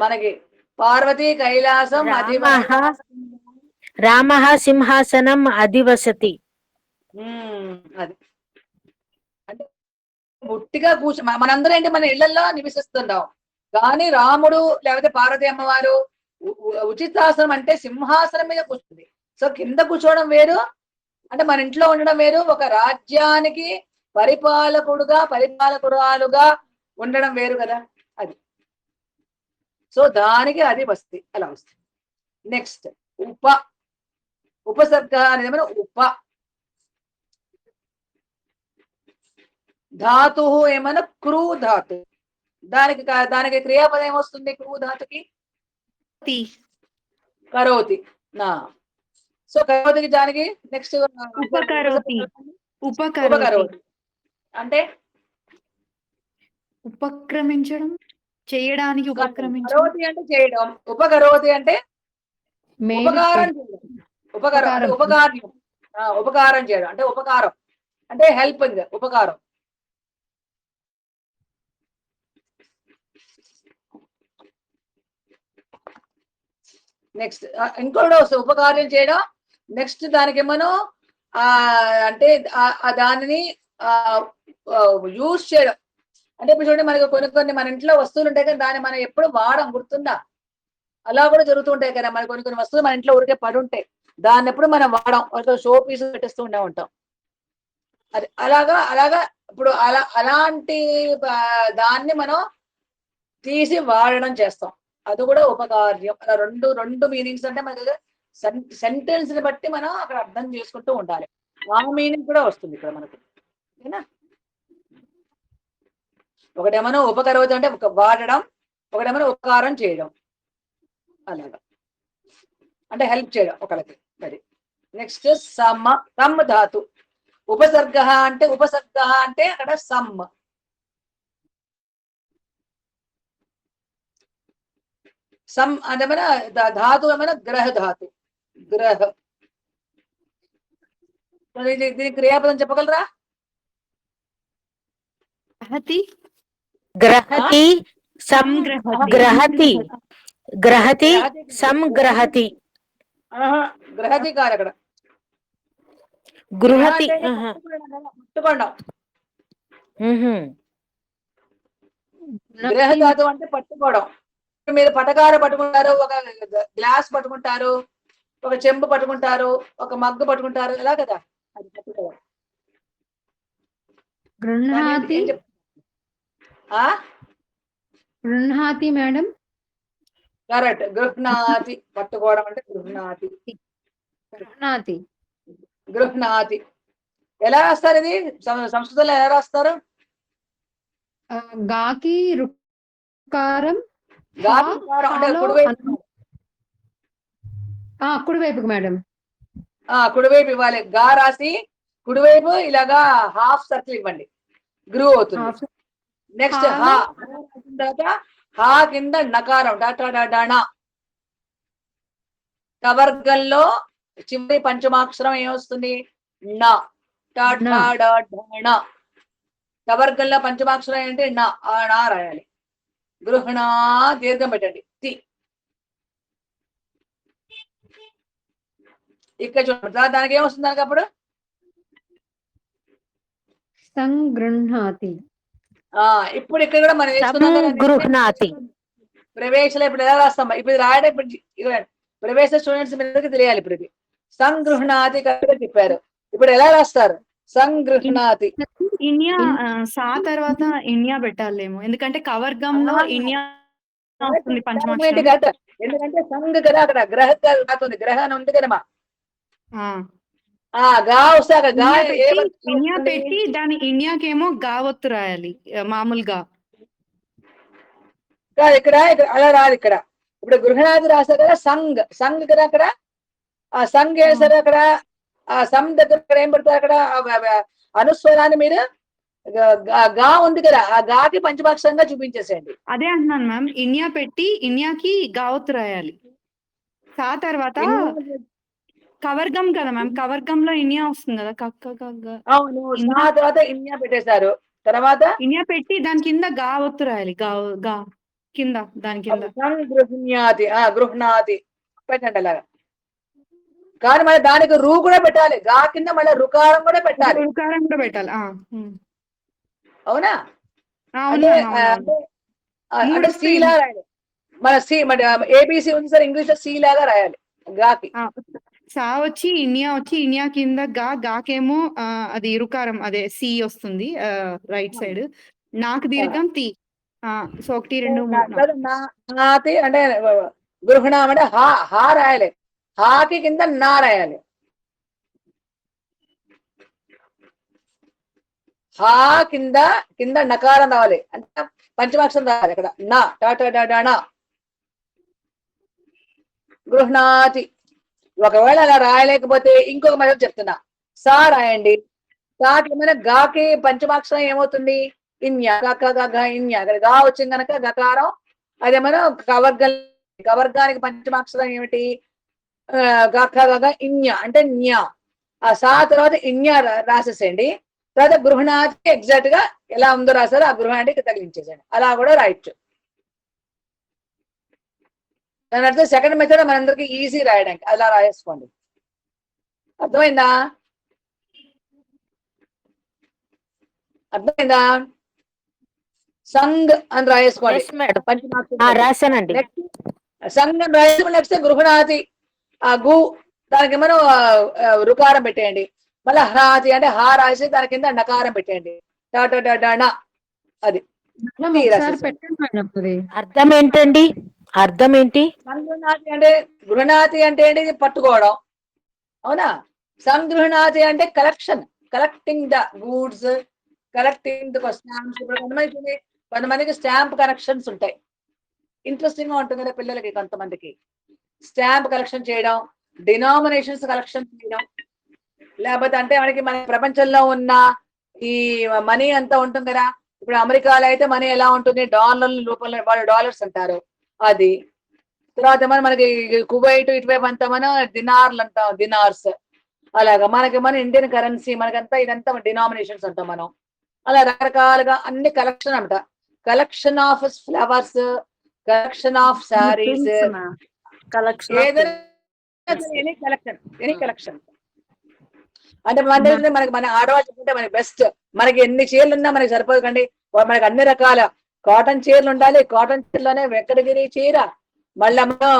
A: మనకి పార్వతీ కైలాసం
B: రామ సింహాసనం అధివసతి.
A: అది అంటే ముట్టిగా కూర్చో మనందరం ఏంటి మన ఇళ్లలో నివసిస్తున్నాం, కానీ రాముడు లేకపోతే పార్వతీ అమ్మవారు ఉచితాసనం అంటే సింహాసనం మీద కూర్చుంది. సో కింద కూర్చోవడం వేరు, అంటే మన ఇంట్లో ఉండడం వేరు. ఒక రాజ్యానికి పరిపాలకురాలుగా ఉండడం వేరు కదా, అది. సో దానికి అది వస్తుంది, అలా వస్తుంది. నెక్స్ట్ ఉపసర్గ అనేది ఏమైనా ధాతు ఏమైనా క్రూ ధాతు. దానికి క్రియాపదం ఏమొస్తుంది? క్రూ ధాతుకి కరోతి. సో కరోతికి దానికి నెక్స్ట్ ఉపకరోతి అంటే
D: ఉపక్రమించడం, చేయడానికి.
A: కరోతి అంటే చేయడం, ఉపకరోతి అంటే ఉపకారం చేయడం. ఉపకారం చేయడం అంటే ఉపకారం అంటే హెల్పింగ్, ఉపకారం. నెక్స్ట్ ఇంకోటి వస్తుంది ఉపకార్యం చేయడం. నెక్స్ట్ దానికి ఏమనో అంటే దానిని యూజ్ చేయడం. అంటే ఇప్పుడు చూడండి, మనకు కొన్ని మన ఇంట్లో వస్తువులు ఉంటాయి కదా, దాన్ని మనం ఎప్పుడు వాడం, గుర్తుందా? అలా కూడా జరుగుతుంటాయి కదా, మన కొన్ని వస్తువులు మన ఇంట్లో ఊరికే పడి ఉంటాయి, దాన్ని ఎప్పుడు మనం వాడం, షో పీస్ పెట్టేస్తూ ఉంటాం. అది అలాగా ఇప్పుడు అలాంటి దాన్ని మనం తీసి వాడడం చేస్తాం, అది కూడా ఉపకార్యం. అలా రెండు మీనింగ్స్ అంటే మనకి సెంటెన్స్ ని బట్టి మనం అక్కడ అర్థం చేసుకుంటూ ఉండాలి. ఆ మీనింగ్ కూడా వస్తుంది ఇక్కడ మనకు. ఓకేనా? ఒకటేమో ఉపకరోతి అంటే వాడడం, ఒకటేమో ఉపకారం చేయడం, అలాగా అంటే హెల్ప్ చేయడం ఒకరికి. అది నెక్స్ట్ సమ్. సమ్ ధాతు. ఉపసర్గ అంటే అక్కడ సమ్. సమ్ అంటే మన ధాతు ఏమైనా గ్రహ ధాతు. గ్రహ. దీని క్రియాపదం చెప్పగలరా?
D: గ్రహతి
B: గ్రహతి గ్రహతి గ్రహతి సంగ్రహతి.
A: గ్రహతి కాదు అక్కడ.
B: గృహతి.
A: పట్టుకోండం. గ్రహ ధాతు అంటే పట్టుకోవడం. మీరు పటకార పట్టుకుంటారు, ఒక గ్లాస్ పట్టుకుంటారు, ఒక చెంబు పట్టుకుంటారు, ఒక మగ్గు పట్టుకుంటారు, ఎలా కదా, అది పట్టుకోవడం.
C: గృహ్ణాతి. గృహ్ణాతి మేడం.
A: కరెక్ట్. గృహ్ణాతి పట్టుకోవడం అంటే గృహ్ణాతి.
C: గృహ్ణాతి.
A: గృహ్ణాతి ఎలా రాస్తారు? ఇది సంస్కృతంలో ఎలా రాస్తారు?
C: గాకి రుకారం.
A: అంటే కుడివైపు.
C: కుడివైపుకి మేడం.
A: కుడివైపు ఇవ్వాలి. గా రాసి కుడివైపు ఇలాగా హాఫ్ సర్కిల్ ఇవ్వండి, గ్రూ అవుతుంది. నెక్స్ట్ హా తర్వాత హా కింద నకారం డాణ. కవర్గంలో చివరి పంచమాక్షరం ఏమొస్తుంది? నా. కవర్గంలో పంచమాక్షరం ఏంటి? నా. ఆ నా రాయాలి. గృహణ దీర్ఘం పెట్టండి. తి. ఇక్కడ చూడండి, దానికి ఏమొస్తుంది? దానికి అప్పుడు
C: సంగృహ్ణాతి.
A: ఇప్పుడు ఇక్కడ కూడా మనం
B: గృహ్ణాతి.
A: ప్రవేశంలో ఇప్పుడు ఎలా రాస్తాం? ఇప్పుడు రాయడం ఇప్పుడు ప్రవేశ స్టూడెంట్స్ మీదకి తెలియాలి. ఇప్పుడు ఇది సంగృహ్ణాతి కరెక్ట్గా చెప్పారు. ఇప్పుడు ఎలా రాస్తారు? సంగృహ్ణాతి.
D: ఇన్యా సా తర్వాత ఇన్యా పెట్టాలేమో, ఎందుకంటే కవర్గంలో ఇన్యా వస్తుంది పంచమాక్షరం.
A: ఎందుకంటే సంగ్ కదా అక్కడ గ్రహ రాస్తుంది. గ్రహం ఉంది కదమ్మా. గా వస్తే అక్కడ
D: ఇన్యా పెట్టి దాని ఇన్యాకేమో గావత్తు రాయాలి మామూలుగా.
A: ఇక్కడ అలా రాదు. ఇక్కడ ఇప్పుడు గృహణాది రాస్తారు కదా, సంగ్. సంగ్ కదా అక్కడ. ఆ సంగ్ వేస్తారు అక్కడ. ఆ సం దగ్గర ఏం పెడతారు? అక్కడ అనుస్వరాన్ని మీరు గా ఉంది కదా, ఆ గాకి పంచమాక్షరంగా చూపించేసేయండి.
D: అదే అంటున్నాను మ్యామ్. ఇన్యా పెట్టి ఇన్యాకి గావత్తు రాయాలి. సా తర్వాత కవర్గం కదా మ్యామ్. కవర్గంలో ఇన్యా వస్తుంది కదా.
A: అవును. సా తర్వాత ఇన్యా పెట్టేశారు. తర్వాత
D: ఇన్యా పెట్టి దాని కింద గావత్తు రాయాలి. గా కింద దాని కింద
A: గృహ్ణాతి. గృహ్ణాతి పెట్టండి అలాగా. కానీ మళ్ళీ దానికి రూ కూడా పెట్టాలి. గా కింద మళ్ళీ రుకారం కూడా పెట్టాలి.
D: రుకారం కూడా పెట్టాలి.
A: అవునా?
D: అంటే
A: సి లాగా రాయాలి. మన సి ఏబిసి ఉంది సార్, ఇంగ్లీష్ లో సి లాగా రాయాలి. గాకి
D: సా వచ్చి ఇన్యా వచ్చి ఇన్యా కింద గాకేమో అది రుకారం, అదే సి వస్తుంది రైట్ సైడ్. నాకు దీర్ఘం తి. సో 1 2 3
A: నాతి అంటే గృహణం అంటే హా రాయాలి. హాకి కింద నా రాయాలి. హా కింద నకారం రావాలి. అంటే పంచమాక్షరం రావాలి అక్కడ. నా టాటా గృహణాతి. ఒకవేళ అలా రాయలేకపోతే ఇంకొక మెథడ్ చెప్తున్నా. సా రాయండి. సాకి ఏమైనా గాకి పంచమాక్షరం ఏమవుతుంది? ఇన్యా. ఇన్యా. అక్కడ గా వచ్చింది కనుక గకారం. అదేమైనా కవర్గానికి పంచమాక్షరం ఏమిటి? ఇన్యా అంటే న్యా. ఆ సా తర్వాత ఇన్యా రాసేసేయండి. తర్వాత గృహణాతి ఎగ్జాక్ట్ గా ఎలా ఉందో రాసారో ఆ గృహానికి తగిలించేసేయండి. అలా కూడా రాయొచ్చు. దాని అర్థం సెకండ్ మెథడ్ మనందరికి ఈజీ రాయడానికి. అలా రాయేసుకోండి. అర్థమైందా? సంగ్ అని రాయేసుకోండి.
B: రాశానండి.
A: సంగ్ అని రాయేసుకుని నెక్స్ట్ గృహణాతి. ఆ గు దానికి మనం రుకారం పెట్టేయండి. మళ్ళీ హ్రాతి అంటే హా రాసి దాని కింద నకారం పెట్టేయండి. టాటా అది
C: పెట్టండి.
B: అర్థం ఏంటండి? అర్థం ఏంటి?
A: సంగృహణాతి అంటే గృహణాతి అంటే ఏంటి? పట్టుకోవడం. అవునా? సంగృహణాతి అంటే collection, collecting the goods, collecting the stamps. ఇప్పుడు కొంతమందికి స్టాంప్ కలెక్షన్స్ ఉంటాయి. ఇంట్రెస్టింగ్ గా ఉంటుంది కదా పిల్లలకి. కొంతమందికి స్టాంప్ కలెక్షన్ చేయడం, డినామినేషన్స్ కలెక్షన్ చేయడం, లేకపోతే అంటే మనకి మన ప్రపంచంలో ఉన్న ఈ మనీ అంతా ఉంటుంది కదా. ఇప్పుడు అమెరికాలో అయితే మనీ ఎలా ఉంటుంది? డాలర్ల రూపంలో, వాళ్ళు డాలర్స్ అంటారు అది. తర్వాత మనకి కువైట్ ఇటువైపు అంతా మనం దినార్లు అంటాం, దినార్స్. అలాగా మనకి మన ఇండియన్ కరెన్సీ, మనకంతా ఇదంతా డినామినేషన్స్ అంటాం మనం. అలా రకరకాలుగా అన్ని కలెక్షన్ అంట. Collection of flowers, collection of saris, ఏదైనా ఎనీ కలెక్షన్, ఎనీ కలెక్షన్. అంటే మన దగ్గర మన ఆడవాళ్ళు చెప్పుకుంటే మనకి బెస్ట్. మనకి ఎన్ని చీరలు ఉన్నా మనకి సరిపోకండి. మనకి అన్ని రకాల కాటన్ చీరలు ఉండాలి. కాటన్ చీరలోనే వెంకటగిరి చీర, మళ్ళీ మనం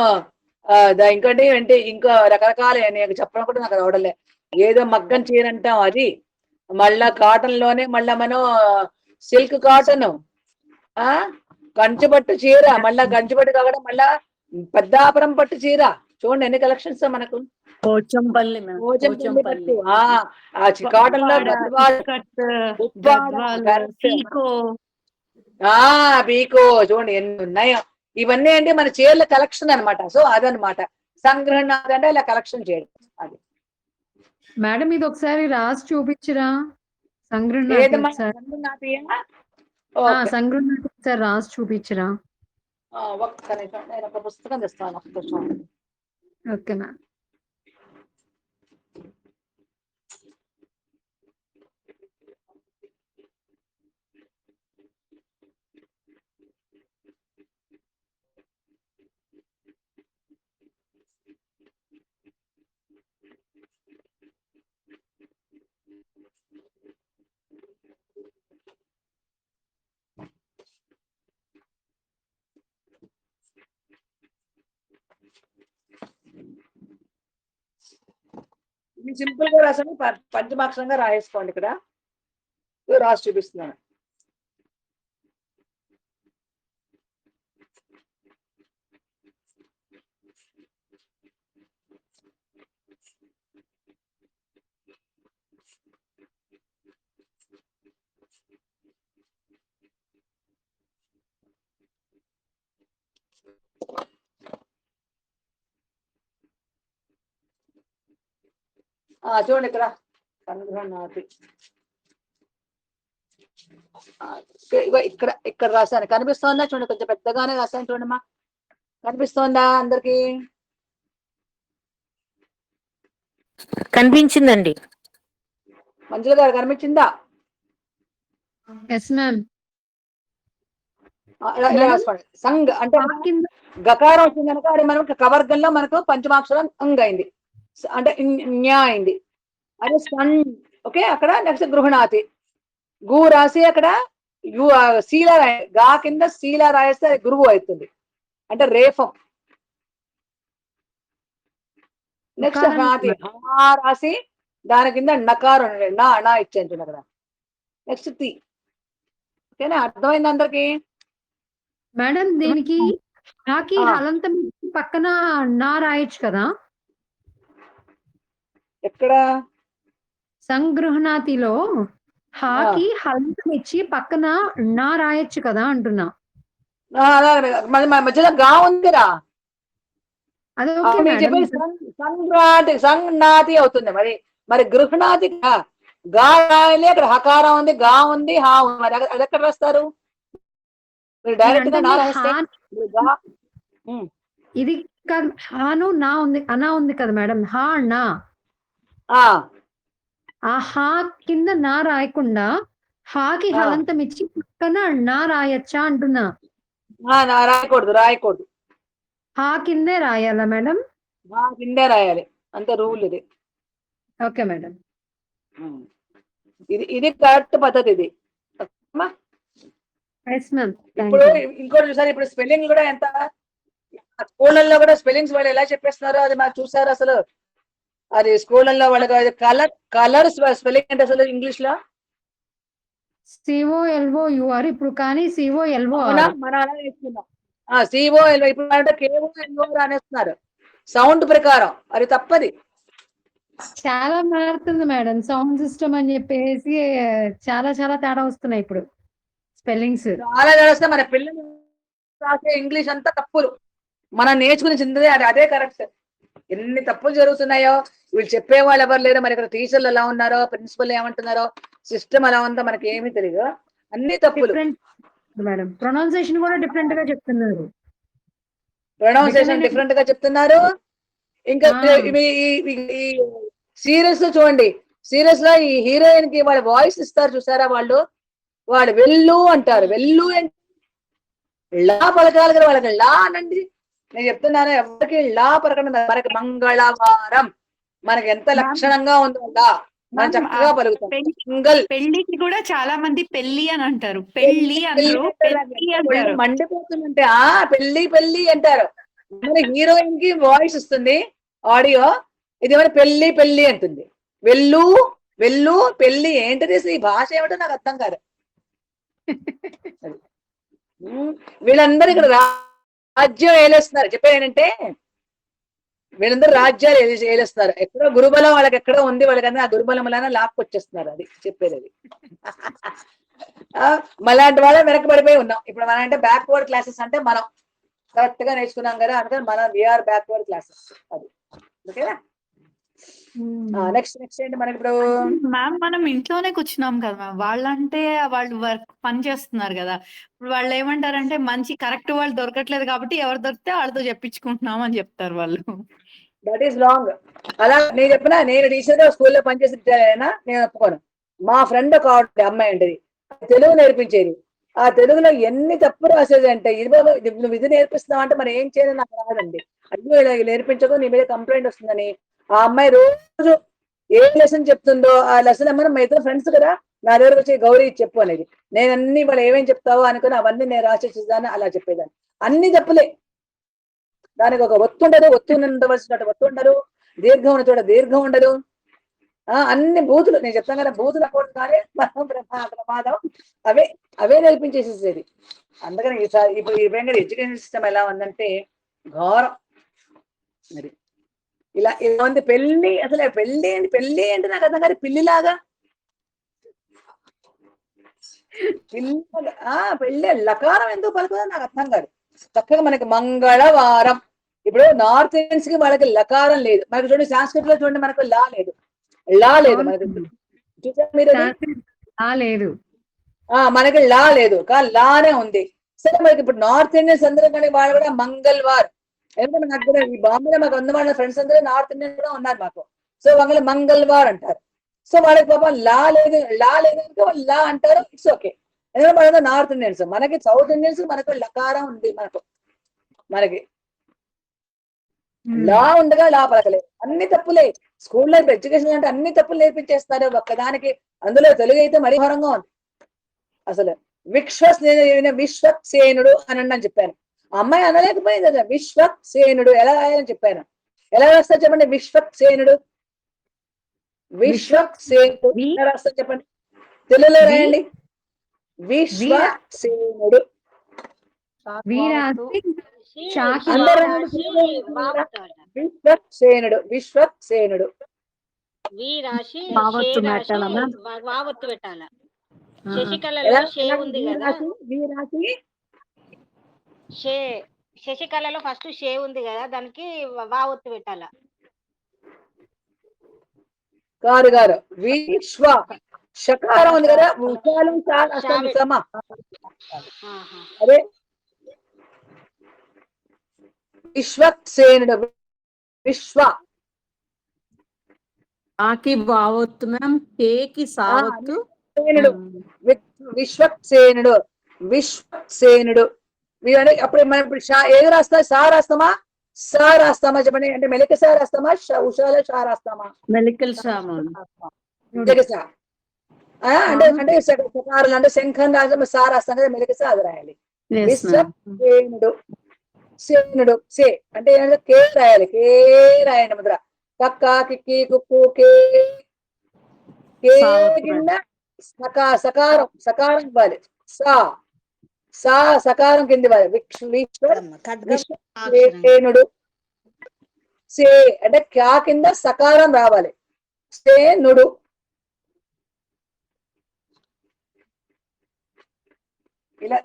A: ఇంకోటి అంటే ఇంకో రకరకాల, నేను చెప్పడం కూడా నాకు రావడలే, ఏదో మగ్గం చీర అంటాం అది. మళ్ళా కాటన్ లోనే మళ్ళా మనం సిల్క్ కాటన్, కంచుపట్టు చీర, మళ్ళా కంచుపట్టు కాకుండా మళ్ళా పెద్దాపురం పట్టు చీర. చూడండి ఎన్ని కలెక్షన్స్ మనకు.
E: పోచంపల్లి
A: పట్టు, కాటన్ లో పీకో, చూడండి ఎన్ని ఉన్నాయో. ఇవన్నీ అంటే మన చీరల కలెక్షన్ అన్నమాట. సో అదనమాట సంగ్రహణ అంటే ఇలా కలెక్షన్ చేయడం. అది
C: మేడం ఇది ఒకసారి రాసి చూపించరా?
A: ఏదమ్మా
C: సంగ్రహణాతి ఒకసారి రాసి చూపించరా?
A: ఒక్క నిమిషం, నేను ఒక పుస్తకం తెస్తాను. ఒక్క నిమిషం.
C: Okay ma'am.
A: సింపుల్ గా రాసాను, పంచమాక్షరంగా రాయేసుకోండి. ఇక్కడ రాసి చూపిస్తున్నాను. చూడండి ఇక్కడ సంగ్రహణాతి ఇక్కడ ఇక్కడ రాశాను. కనిపిస్తోందా? చూడండి, కొంచెం పెద్దగానే రాశాను. చూడమ్మా, కనిపిస్తోందా అందరికి?
B: కనిపించిందండి.
A: మంజుల గారు కనిపించిందా?
C: Yes ma'am.
A: ఇలా రాసుకోండి. సంగ్ అంటే గకారం వచ్చింది కనుక అది మనకు కవర్గంలో మనకు పంచమాక్షరం అంగ్ అయింది, అంటే న్యా అయింది. అదే సన్. ఓకే, అక్కడ నెక్స్ట్ గృహణాతి. గు రాసి అక్కడ శీల రాయ, గా కింద శీల రాయేస్తే అది గురువు అవుతుంది, అంటే రేఫం. నెక్స్ట్ హనాతి, హా రాసి దాని కింద నకారం, నా ఇచ్చాను అక్కడ. నెక్స్ట్ తి. ఓకేనా? అర్థమైంది అందరికి?
C: మేడం దీనికి నాకి హలంతం పక్కన నా రాయొచ్చు కదా?
A: ఎక్కడ?
C: సంగృహణాతిలో హాకి హలంతం ఇచ్చి పక్కన నా రాయొచ్చు కదా అంటున్నా.
A: మధ్యలో గా ఉందిరా.
C: అది ఓకే మేడం.
A: సంజ్ఞాతి అవుతుంది. మరి గృహణాతి గా రాయాలి. అక్కడ హకారం ఉంది, గా ఉంది, హా ఉంది. మరి అది ఎక్కడ రాస్తారు? డైరెక్ట్ గా నా రాస్తే
C: ఇది కాదు, హాను నా ఉంది, అనా ఉంది కదా మేడం. హా నా, ఆ హా కింద నా రాయకుండా హాకి హలంతం ఇచ్చి పక్కన నా రాయచ్చా అంటున్నా.
A: రాయకూడదు.
C: హా కిందే రాయాలా మేడం?
A: హా కిందే రాయాలి, అంతే రూల్ ఇది.
C: Okay madam.
A: ఇది కరెక్ట్ పద్ధతి ఇది. ఇప్పుడు ఇంకోటి చూసారు, ఇప్పుడు స్పెల్లింగ్ కూడా ఎంత స్కూళ్ళల్లో కూడా స్పెల్లింగ్స్ వాళ్ళు ఎలా చెప్పేస్తున్నారు అది మాకు చూసారు. అసలు అది స్కూళ్ళల్లో వాళ్ళకి కలర్ స్పెల్లింగ్ అంటే అసలు ఇంగ్లీష్ లో
C: COLOUR ఇప్పుడు, కానీ COLOR
A: మనం అలా నేర్చుకున్నాం. COL ఇప్పుడు అంటే KOLO అనేస్తున్నారు సౌండ్ ప్రకారం. అది తప్పది.
C: చాలా మారుతుంది మేడం. సౌండ్ సిస్టమ్ అని చెప్పేసి చాలా చాలా తేడా వస్తున్నాయి ఇప్పుడు స్పెల్లింగ్స్.
A: చాలా తెలుస్తే మన పిల్లలు రాసే ఇంగ్లీష్ అంతా తప్పులు. మనం నేర్చుకుని చిందే అదే కరెక్ట్. ఎన్ని తప్పులు జరుగుతున్నాయో వీళ్ళు చెప్పేవాళ్ళు ఎవరు లేరు. మరి ఇక్కడ టీచర్లు ఎలా ఉన్నారో, ప్రిన్సిపల్ ఏమంటున్నారో, సిస్టమ్ ఎలా ఉందో మనకి ఏమీ తెలియదు. అన్ని తప్పులు.
C: మేడం ప్రొనౌన్సియేషన్ కూడా డిఫరెంట్ గా చెప్తున్నారు.
A: ప్రొనౌన్సియేషన్ డిఫరెంట్ గా చెప్తున్నారు. ఇంకా ఈ సీరియస్ లో చూడండి, సీరియస్ లో ఈ హీరోయిన్ కి వాళ్ళ వాయిస్ ఇస్తారు చూసారా, వాళ్ళు వెళ్ళు అంటారు. వెళ్ళు లా పలకాలి కదా వాళ్ళకి. లా అనండి. నేను చెప్తున్నాను, ఎవరికి లా పలకండి. మనకి మంగళవారం మనకి ఎంత లక్షణంగా ఉందో లా మనం చక్కగా పలుకుతాం.
D: పెళ్లికి కూడా చాలా మంది పెళ్లి అని అంటారు. పెళ్లి అంటారు.
A: మండిపోతుందంటే పెళ్లి పెళ్లి అంటారు. మన హీరోయిన్ కి వాయిస్ ఇస్తుంది ఆడియో, ఇది మరి పెళ్లి పెళ్లి అంటుంది. వెళ్ళు వెళ్ళు పెళ్లి ఏంటిది, ఈ భాష ఏమిటో నాకు అర్థం కాదు. వీళ్ళందరూ ఇక్కడ రాజ్యం ఏలేస్తున్నారు. చెప్పేది ఏంటంటే వీళ్ళందరూ రాజ్యాలు ఏలేస్తున్నారు. ఎక్కడో గురుబలం వాళ్ళకి ఎక్కడో ఉంది, వాళ్ళకన్నా ఆ గురుబలం వలన లాక్కొచ్చేస్తున్నారు. అది చెప్పేది. అది మళ్ళాంటి వాళ్ళ వెనకబడిపోయి ఉన్నాం. ఇప్పుడు మన అంటే బ్యాక్వర్డ్ క్లాసెస్ అంటే మనం కరెక్ట్ గా నేర్చుకున్నాం కదా, అందుకని మనం వీఆర్ బ్యాక్వర్డ్ క్లాసెస్. అది ఓకేనా. నెక్స్ట్ ఏంటి మనకి ఇప్పుడు?
D: మ్యామ్ మనం ఇంట్లోనే కూర్చున్నాం కదా మ్యామ్, వాళ్ళంటే వాళ్ళు వర్క్ పని చేస్తున్నారు కదా. ఇప్పుడు వాళ్ళు ఏమంటారంటే మంచి కరెక్ట్ వాళ్ళు దొరకట్లేదు కాబట్టి ఎవరు దొరికితే వాళ్ళతో చెప్పించుకుంటున్నాం అని చెప్తారు వాళ్ళు.
A: That is wrong. అలా నేను చెప్పినా, నేను టీచర్ గా స్కూల్లో పనిచేసి నేను ఒప్పుకోను. మా ఫ్రెండ్ ఒక అమ్మాయి అంటది, తెలుగు నేర్పించేది. ఆ తెలుగులో ఎన్ని తప్పు రాసేది అంటే, నువ్వు ఇది నేర్పిస్తున్నావు అంటే మరి ఏం చేయాలి నాకు రాదండి. అయ్యో ఇలా నేర్పించకు, నీ మీద కంప్లైంట్ వస్తుందని. ఆ అమ్మాయి రోజు ఏ లెసన్ చెప్తుందో ఆ లెసన్ అమ్మ మా ఇద్దరు ఫ్రెండ్స్ కదా, నా దగ్గరకు వచ్చి గౌరీ చెప్పు అనేది. నేను అన్ని వాళ్ళు ఏమేమి చెప్తావో అనుకుని అవన్నీ నేను రాసేసేదాన్ని, అలా చెప్పేదాన్ని. అన్ని తప్పులే. దానికి ఒక ఒత్తు ఉండదు, ఉండవలసినట్టు ఒత్తు ఉండదు, దీర్ఘం ఉన్న చోట దీర్ఘం ఉండదు. అన్ని బూతులు. నేను చెప్తాను కదా, బూతులు అకూడదు కానీ ప్రమాదం. అవే నేర్పించేసేది. అందుకని ఇప్పుడు ఈ విధంగా ఎడ్యుకేషన్ సిస్టమ్ ఎలా ఉందంటే ఘోరం. మరి ఇలా ఉంది పెళ్లి. అసలు పెళ్లి ఏంటి నాకు అర్థం కాదు. పిల్లిలాగా పెళ్లి లకారం ఎందుకు పలుకుదో నాకు అర్థం కాదు. చక్కగా మనకి మంగళవారం. ఇప్పుడు నార్త్ ఇండియన్స్ కి వాళ్ళకి లకారం లేదు. మనకి చూడండి సంస్కృతిలో చూడండి, మనకు లా లేదు. మనకి
C: లేదు.
A: మనకి లా లేదు కానీ లానే ఉంది. సరే, మనకి ఇప్పుడు నార్త్ ఇండియన్స్ అందరూ కానీ వాళ్ళు కూడా మంగళవారం. ఎందుకంటే నాకు కూడా ఈ బాంబేలో మాకు ఉన్న వాళ్ళ ఫ్రెండ్స్ అందరూ నార్త్ ఇండియన్ కూడా ఉన్నారు మాకు. సో వాళ్ళు మంగళవారం అంటారు. సో వాళ్ళకి పాపం లా లేదు వాళ్ళు లా అంటారు. It's okay. ఎందుకంటే మన నార్త్ ఇండియన్స్. మనకి సౌత్ ఇండియన్స్ మనకు లకారం ఉంది. మనకి లా ఉండగా లా పలకలేదు. అన్ని తప్పులే. స్కూల్లో ఎడ్యుకేషన్ అంటే అన్ని తప్పులు నేర్పించేస్తారు ఒక్కదానికి. అందులో తెలుగు అయితే మరీ ఘోరంగా ఉంది. అసలు విశ్వక్సేనుడు అని చెప్పాను. అమ్మాయి అనలేకపోయింది కదా. విశ్వక్సేనుడు ఎలా రాయాలని చెప్పాను. ఎలా రాస్తా చెప్పండి? విశ్వక్సేనుడు ఎలా రాస్తా చెప్పండి? తెలుగులో రాయండి. విశ్వక్సేనుడు. విశ్వక్సేనుడు.
B: శశికళలో ఫస్ట్ షే ఉంది కదా, దానికి వావొత్తు పెట్టాల.
A: గారు విశ్వ షకారం ఉంది కదా, ఉకాలం సమ. అదే విశ్వక్సేనుడు. విశ్వ
E: ఆకి బావొత్తు మ్యామ్, కేకి సావొత్తు.
A: విశ్వక్సేనుడు. అప్పుడు మనం ఇప్పుడు ఏది రాస్తా? సా రాస్తామా చెప్పండి. అంటే మెలిక సా రాస్తామా, ఉషాలో షా రాస్తామా?
E: మెలికల్ షా.
A: అంటే సకారులు అంటే శంఖం రాజు సా రాస్తాం కదా, మెలిక సా అది రాయాలి. విశ్వక్సేనుడు. సే అంటే ఏంటంటే కే రాయాలి. కే రాయండి ముద్ర. కక్క కిక్కి కుక్కు కే కింద సకారం ఇవ్వాలి. సకారం కింది వారి విశ్వేనుడు. సే అంటే క్యా కింద సకారం రావాలి. సేనుడు.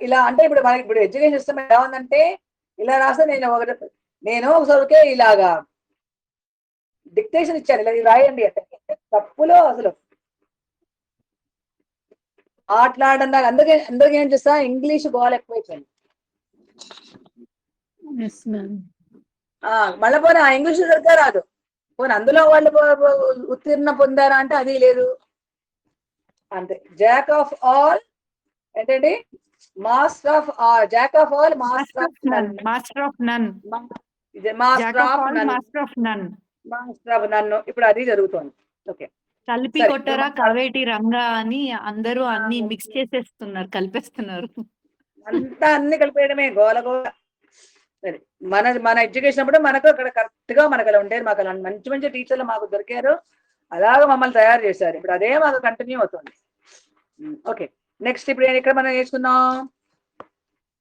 A: ఇలా అంటే ఇప్పుడు మనకి ఇప్పుడు ఎడ్యుకేషన్ సిస్టమ్ ఎలా ఉందంటే ఇలా రాస్తే నేను ఒకసారికే ఇలాగా డిక్టేషన్ ఇచ్చాను, ఇలా రాయండి అంటే తప్పులో అసలు మాట్లాడడం. అందరికి ఏం చేస్తా, ఇంగ్లీష్ గోల ఎక్కువైపోయింది. మళ్ళీ పోనీ ఆ ఇంగ్లీష్ సరిగ్గా రాదు, పోనీ అందులో వాళ్ళు ఉత్తీర్ణ పొందారా అంటే అది లేదు. అంతే. జాక్ ఆఫ్ ఆల్ ఏంటండి, master of all. Jack of all master of none.
D: Master of none.
A: Master of none.
D: Master of none.
A: Master of none. ఇప్పుడు అది జరుగుతోంది. ఓకే.
D: కలిపి కొట్టరా కవేటి రంగా అని అందరూ అన్ని మిక్స్ చేసేస్తున్నారు, కలిపేస్తున్నారు.
A: అంతా అన్ని కలిపేయడమే గోల గోల. సరే, మన ఎడ్యుకేషన్ అప్పుడు మనకు అక్కడ కరెక్ట్ గా మనకు అలా ఉండేది. మాకు అలా మంచి మంచి టీచర్లు మాకు దొరికారు, అలాగా మమ్మల్ని తయారు చేశారు. ఇప్పుడు అదే మాకు కంటిన్యూ అవుతుంది. ఓకే, నెక్స్ట్ ఇప్పుడు ఇక్కడ మనం నేర్చుకుందాం.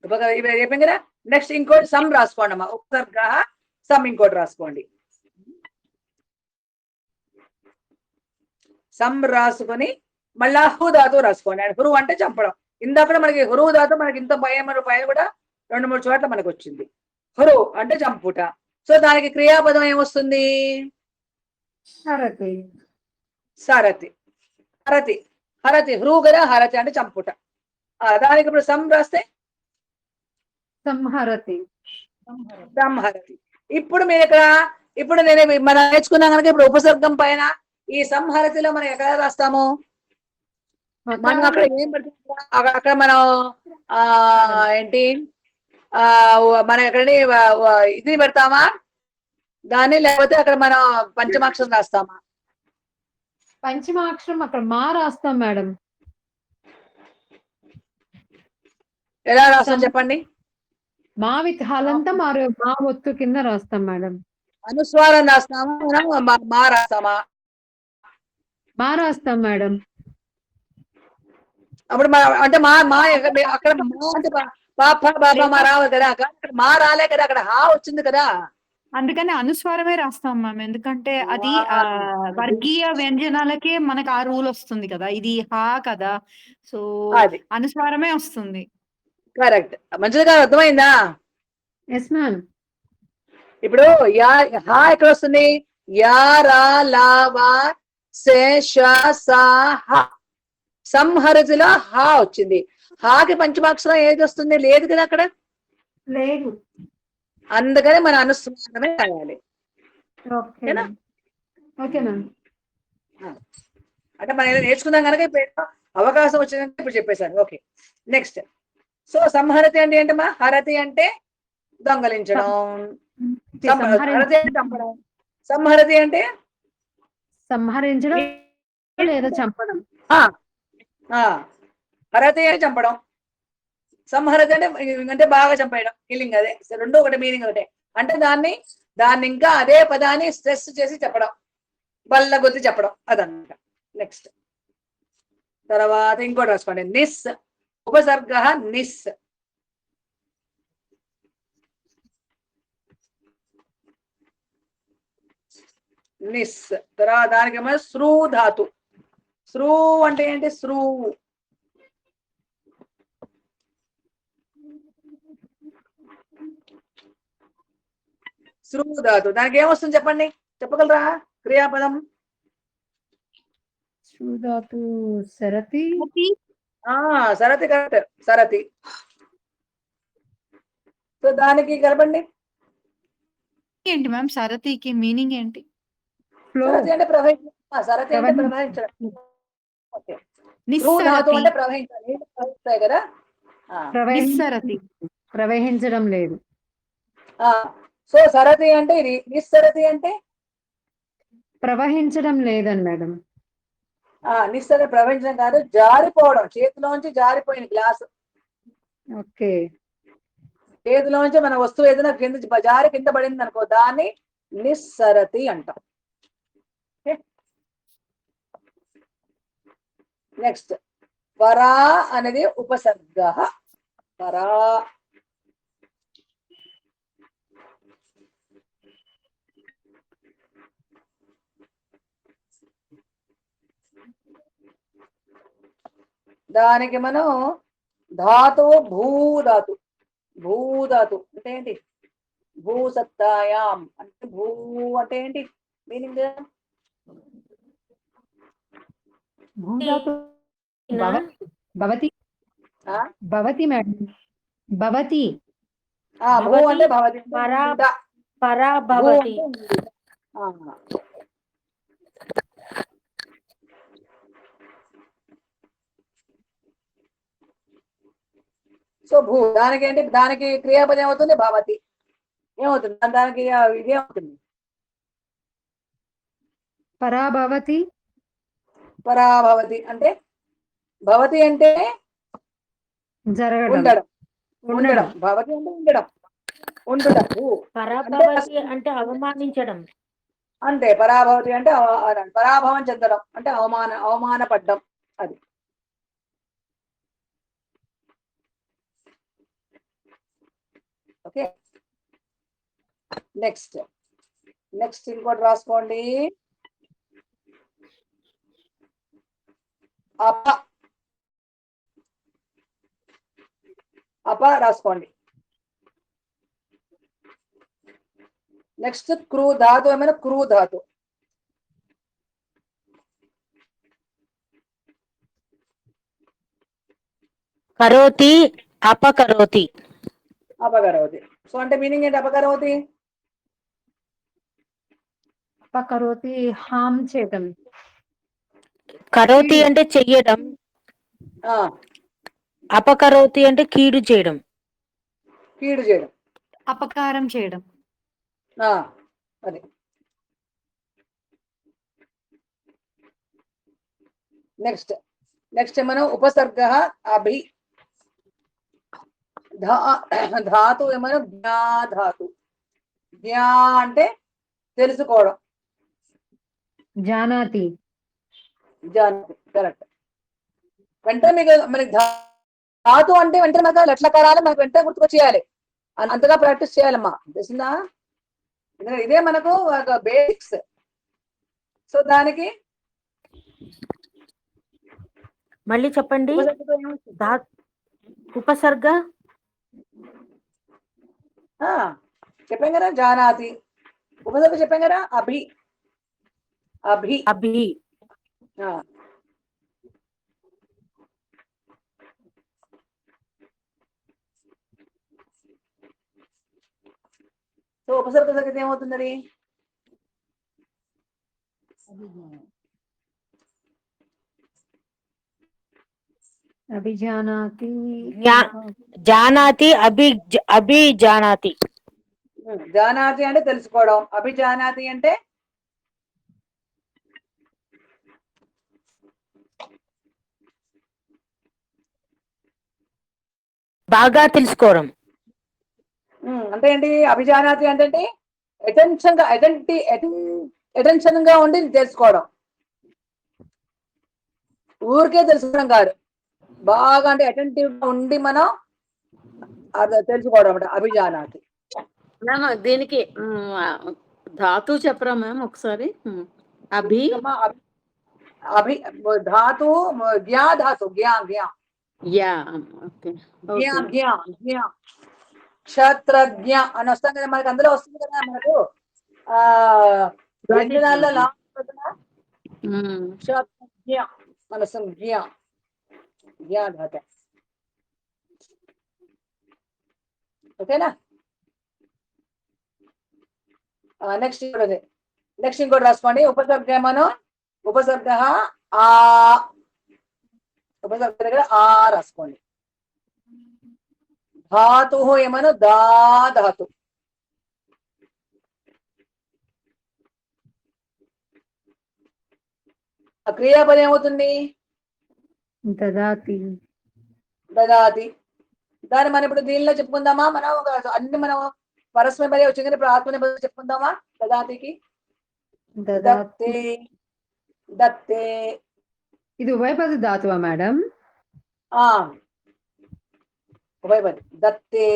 A: ఇప్పుడు చెప్పాం కదా, నెక్స్ట్ ఇంకోటి సమ్ రాసుకోండి అమ్మా. ఉపసర్గ సమ్ ఇంకోటి రాసుకోండి. సమ్ రాసుకొని మళ్ళా హు ధాతు రాసుకోండి. అండ్ హురు అంటే చంపడం. ఇందాక మనకి హురు ధాతు మనకి ఇంత రూపాయలు కూడా 2-3 చోట్ల మనకు వచ్చింది. హురు అంటే చంపుట. సో దానికి క్రియాపదం ఏమొస్తుంది?
C: హరతి.
A: సారథి. హరతి. హరతి హృ కదా, హరతి అంటే చంపుట. దానికి ఇప్పుడు సమ్ రాస్తే
C: సంహరతి.
A: సంహరతి. ఇప్పుడు మీరు ఇప్పుడు నేను మనం నేర్చుకున్నాం కనుక ఇప్పుడు ఉపసర్గం పైన ఈ సంహరతిలో మనం ఎక్కడ రాస్తాము? మనం అక్కడ ఏం పెడతాం? అక్కడ మనం ఏంటి మనం ఎక్కడని ఇది పెడతామా దాన్ని, లేకపోతే అక్కడ మనం పంచమాక్షరం రాస్తామా?
C: పంచమాక్షరం అక్కడ మా రాస్తాం మేడం.
A: ఎలా రాస్తాం చెప్పండి?
C: మా విత్ హాలంతా మా ఒత్తు కింద రాస్తాం మేడం.
A: అనుస్వారం రాస్తామా మనం మా రాస్తామా?
C: మా రాస్తాం మేడం.
A: అప్పుడు అంటే మా అక్కడ మా అంటే పాప బాబా మా రావాలి కదా, అక్కడ మా రాలే కదా, అక్కడ హా వచ్చింది కదా.
D: అందుకని అనుస్వారమే రాస్తాం మ్యామ్, ఎందుకంటే అది వర్గీయ వ్యంజనాలకే మనకు ఆ రూల్ వస్తుంది కదా, ఇది హా కదా, సో
A: అది
D: అనుస్వారమే వస్తుంది.
A: కరెక్ట్. మంచిదిగా అర్థమైందా?
C: Yes ma'am.
A: ఇప్పుడు హా ఎక్కడ వస్తుంది? యా రా లా వా సే ష సా హ. సంహరతిలో హా వచ్చింది. హాకి పంచమాక్షరం ఏది వస్తుంది? లేదు కదా అక్కడ.
C: లేదు.
A: అందుకని మన అనుస్వారమే రాయాలి.
C: ఓకేనా? Okay ma'am.
A: అంటే మనం ఏదో నేర్చుకుందాం కనుక ఇప్పుడు అవకాశం వచ్చిందంటే ఇప్పుడు చెప్పేశాను. Okay, next. సో సంహరతి అంటే ఏంటమ్మా? హరతి అంటే దొంగలించడం, హరతి అంటే చంపడం. సంహరతి అంటే
C: సంహరించడం లేదా చంపడం.
A: హరతి అంటే చంపడం, సంహరతి అంటే బాగా చంపేయడం, కిల్లింగ్. అదే రెండు ఒకటి, మీనింగ్ ఒకటే. అంటే దాన్ని ఇంకా అదే పదాన్ని స్ట్రెస్ చేసి చెప్పడం, బల్ల గుద్ది చెప్పడం, అదన్నమాట. నెక్స్ట్ తర్వాత ఇంకోటి రాసుకోండి. నిస్. ఉపసర్గ నిస్. నిస్. తర్వాత దానికేమో శ్రూ ధాతు. శ్రూ అంటే ఏంటి? శ్రూ. శ్రూ ధాతు. దానికి ఏమొస్తుంది చెప్పండి, చెప్పగలరా క్రియాపదం?
C: శ్రూ ధాతు సరతి.
A: సరతి, కరెక్ట్. సరతి. సో దానికి కలపండి.
D: ఏంటి మ్యామ్ సరతికి మీనింగ్ ఏంటి?
A: సరతి అంటే ప్రవహించడం. సరతి అంటే ప్రవహించడం. ఓకే. ధాతు అంటే ప్రవహించాలి, నీళ్ళు ప్రవహిస్తాయి కదా.
D: నిస్సరతి
C: ప్రవహించడం లేదు.
A: సో సరతి అంటే ఇది. నిస్సరతి అంటే
C: ప్రవహించడం లేదని మేడం.
A: నిస్సరతి ప్రవహించడం కాదు, జారిపోవడం. చేతిలోంచి జారిపోయిన గ్లాసు.
C: ఓకే.
A: చేతిలోంచి మన వస్తువు ఏదైనా జారి కింద పడింది అనుకో, దాన్ని నిస్సరతి అంటాం. నెక్స్ట్ పరా అనేది ఉపసర్గ. పరా దానికి మనం ధాతువు భూధాతు. భూధాతు అంటే ఏంటి? భూ సత్తాయాం అంటే భూ అంటే ఏంటి మీనింగ్?
C: భూధాతు భవతి భవతి మేడం. భవతి
A: భూ అంటే భవతి
B: పరా
A: ఉండుట. భూ
B: పరాభవతి.
A: అంటే ఉండుట. సో భూ దానికి ఏంటి? దానికి క్రియాపదం ఏమవుతుంది? భవతి. ఏమవుతుంది దానికి? ఇదేమవుతుంది?
C: పరాభవతి.
A: పరాభవతి అంటే భవతి అంటే
C: జరగడం,
A: ఉండడం.
C: ఉండడం.
A: భవతి అంటే ఉండడం, ఉండుట. భూ
B: పరాభవతి అంటే అవమానించడం.
A: అంటే పరాభవతి అంటే పరాభవం చెందడం అంటే అవమానపడ్డం. అది ఓకే. నెక్స్ట్ ఇంకోటి రాసుకోండి. అప రాసుకోండి. నెక్స్ట్ క్రూ ధాతు ఏమైనా క్రూ ధాతు.
B: కరోతి అపకరోతి.
A: అపకరోతి. సో అంటే మీనింగ్ ఏంటి? అపకరోతి
C: అపకరోతి హామ్ చేయటం.
B: కరోతి అంటే చెయ్యడం, అపకరోతి అంటే కీడు చేయడం.
A: కీడు చేయడం,
D: అపకారం చేయడం.
A: అది. నెక్స్ట్ మనం ఉపసర్గ అభి. ధాతు ఏమైనా జ్ఞా ధాతు. జ్ఞా అంటే తెలుసుకోవడం.
C: జానాతి.
A: జానాతి కరెక్ట్. వెంటనే మనకి ధాతు అంటే వెంటనే మనకు లట్లకారాలు మనకు వెంటనే గుర్తుకొచ్చేయాలి. అంతగా ప్రాక్టీస్ చేయాలమ్మా, తెలిసిందా? ఇదే మనకు బేసిక్స్. సో దానికి
B: మళ్ళీ చెప్పండి. ఉపసర్గ
A: చెప్పాం కదా జానాతి. ఉపసర్గ చెప్పాం కదా అభి. అభి
B: అభి. సో ఉపసర్గ సంగతి ఏమవుతుంది?
C: అభిజానాతి.
B: జానాతి అభిజానాతి.
A: జానాతి అంటే తెలుసుకోవడం. అభిజానాతి అంటే
B: బాగా తెలుసుకోవడం.
A: అంటే ఏంటి? అభిజానాతి అంటే అటెన్షన్ గా ఉండి తెలుసుకోవడం. ఊరికే తెలుసుకోవడం కాదు, బాగా అంటే అటెంటివ్ గా ఉండి మనం అది తెలుసుకోవడం అంటే అభిజానాతి.
E: మ్యామ్ దీనికి ధాతు చెప్పరా మ్యామ్ ఒకసారి? అభి
A: అభి ధాతు జ్ఞా ధాతు. జ్ఞా జ్ఞా
E: యా. ఓకే.
A: జ్ఞా జ్ఞా జ్ఞా. క్షత్రజ్ఞ అని వస్తాం కదా మనకి. అందులో వస్తుంది కదా మనకు వ్యంజనాల్లో క్షత్రజ్ఞ మన జ్ఞ జ్ఞా ధాత. ఓకేనా? నెక్స్ట్ ఇంకోటి రాసుకోండి. ఉపసర్గ మనం ఉపసర్గ ఆ. ఉపసర్గ దగ్గర ఆ రాసుకోండి. ధాతు ఏమను దా ధాతు. క్రియాపదం ఏమవుతుంది?
C: దదాతి.
A: దదాతి. దాన్ని మనం ఇప్పుడు దీనిలో చెప్పుకుందామా? మనం అన్ని మనం పరస్మయ వచ్చింది కానీ ఇప్పుడు ఆత్మనేపథ్యం చెప్పుకుందామా? దదాతికి దత్తే. దత్తే
C: ఇది ఉభయపద ధాతువా మేడం?
A: ఉభయపది. దత్తే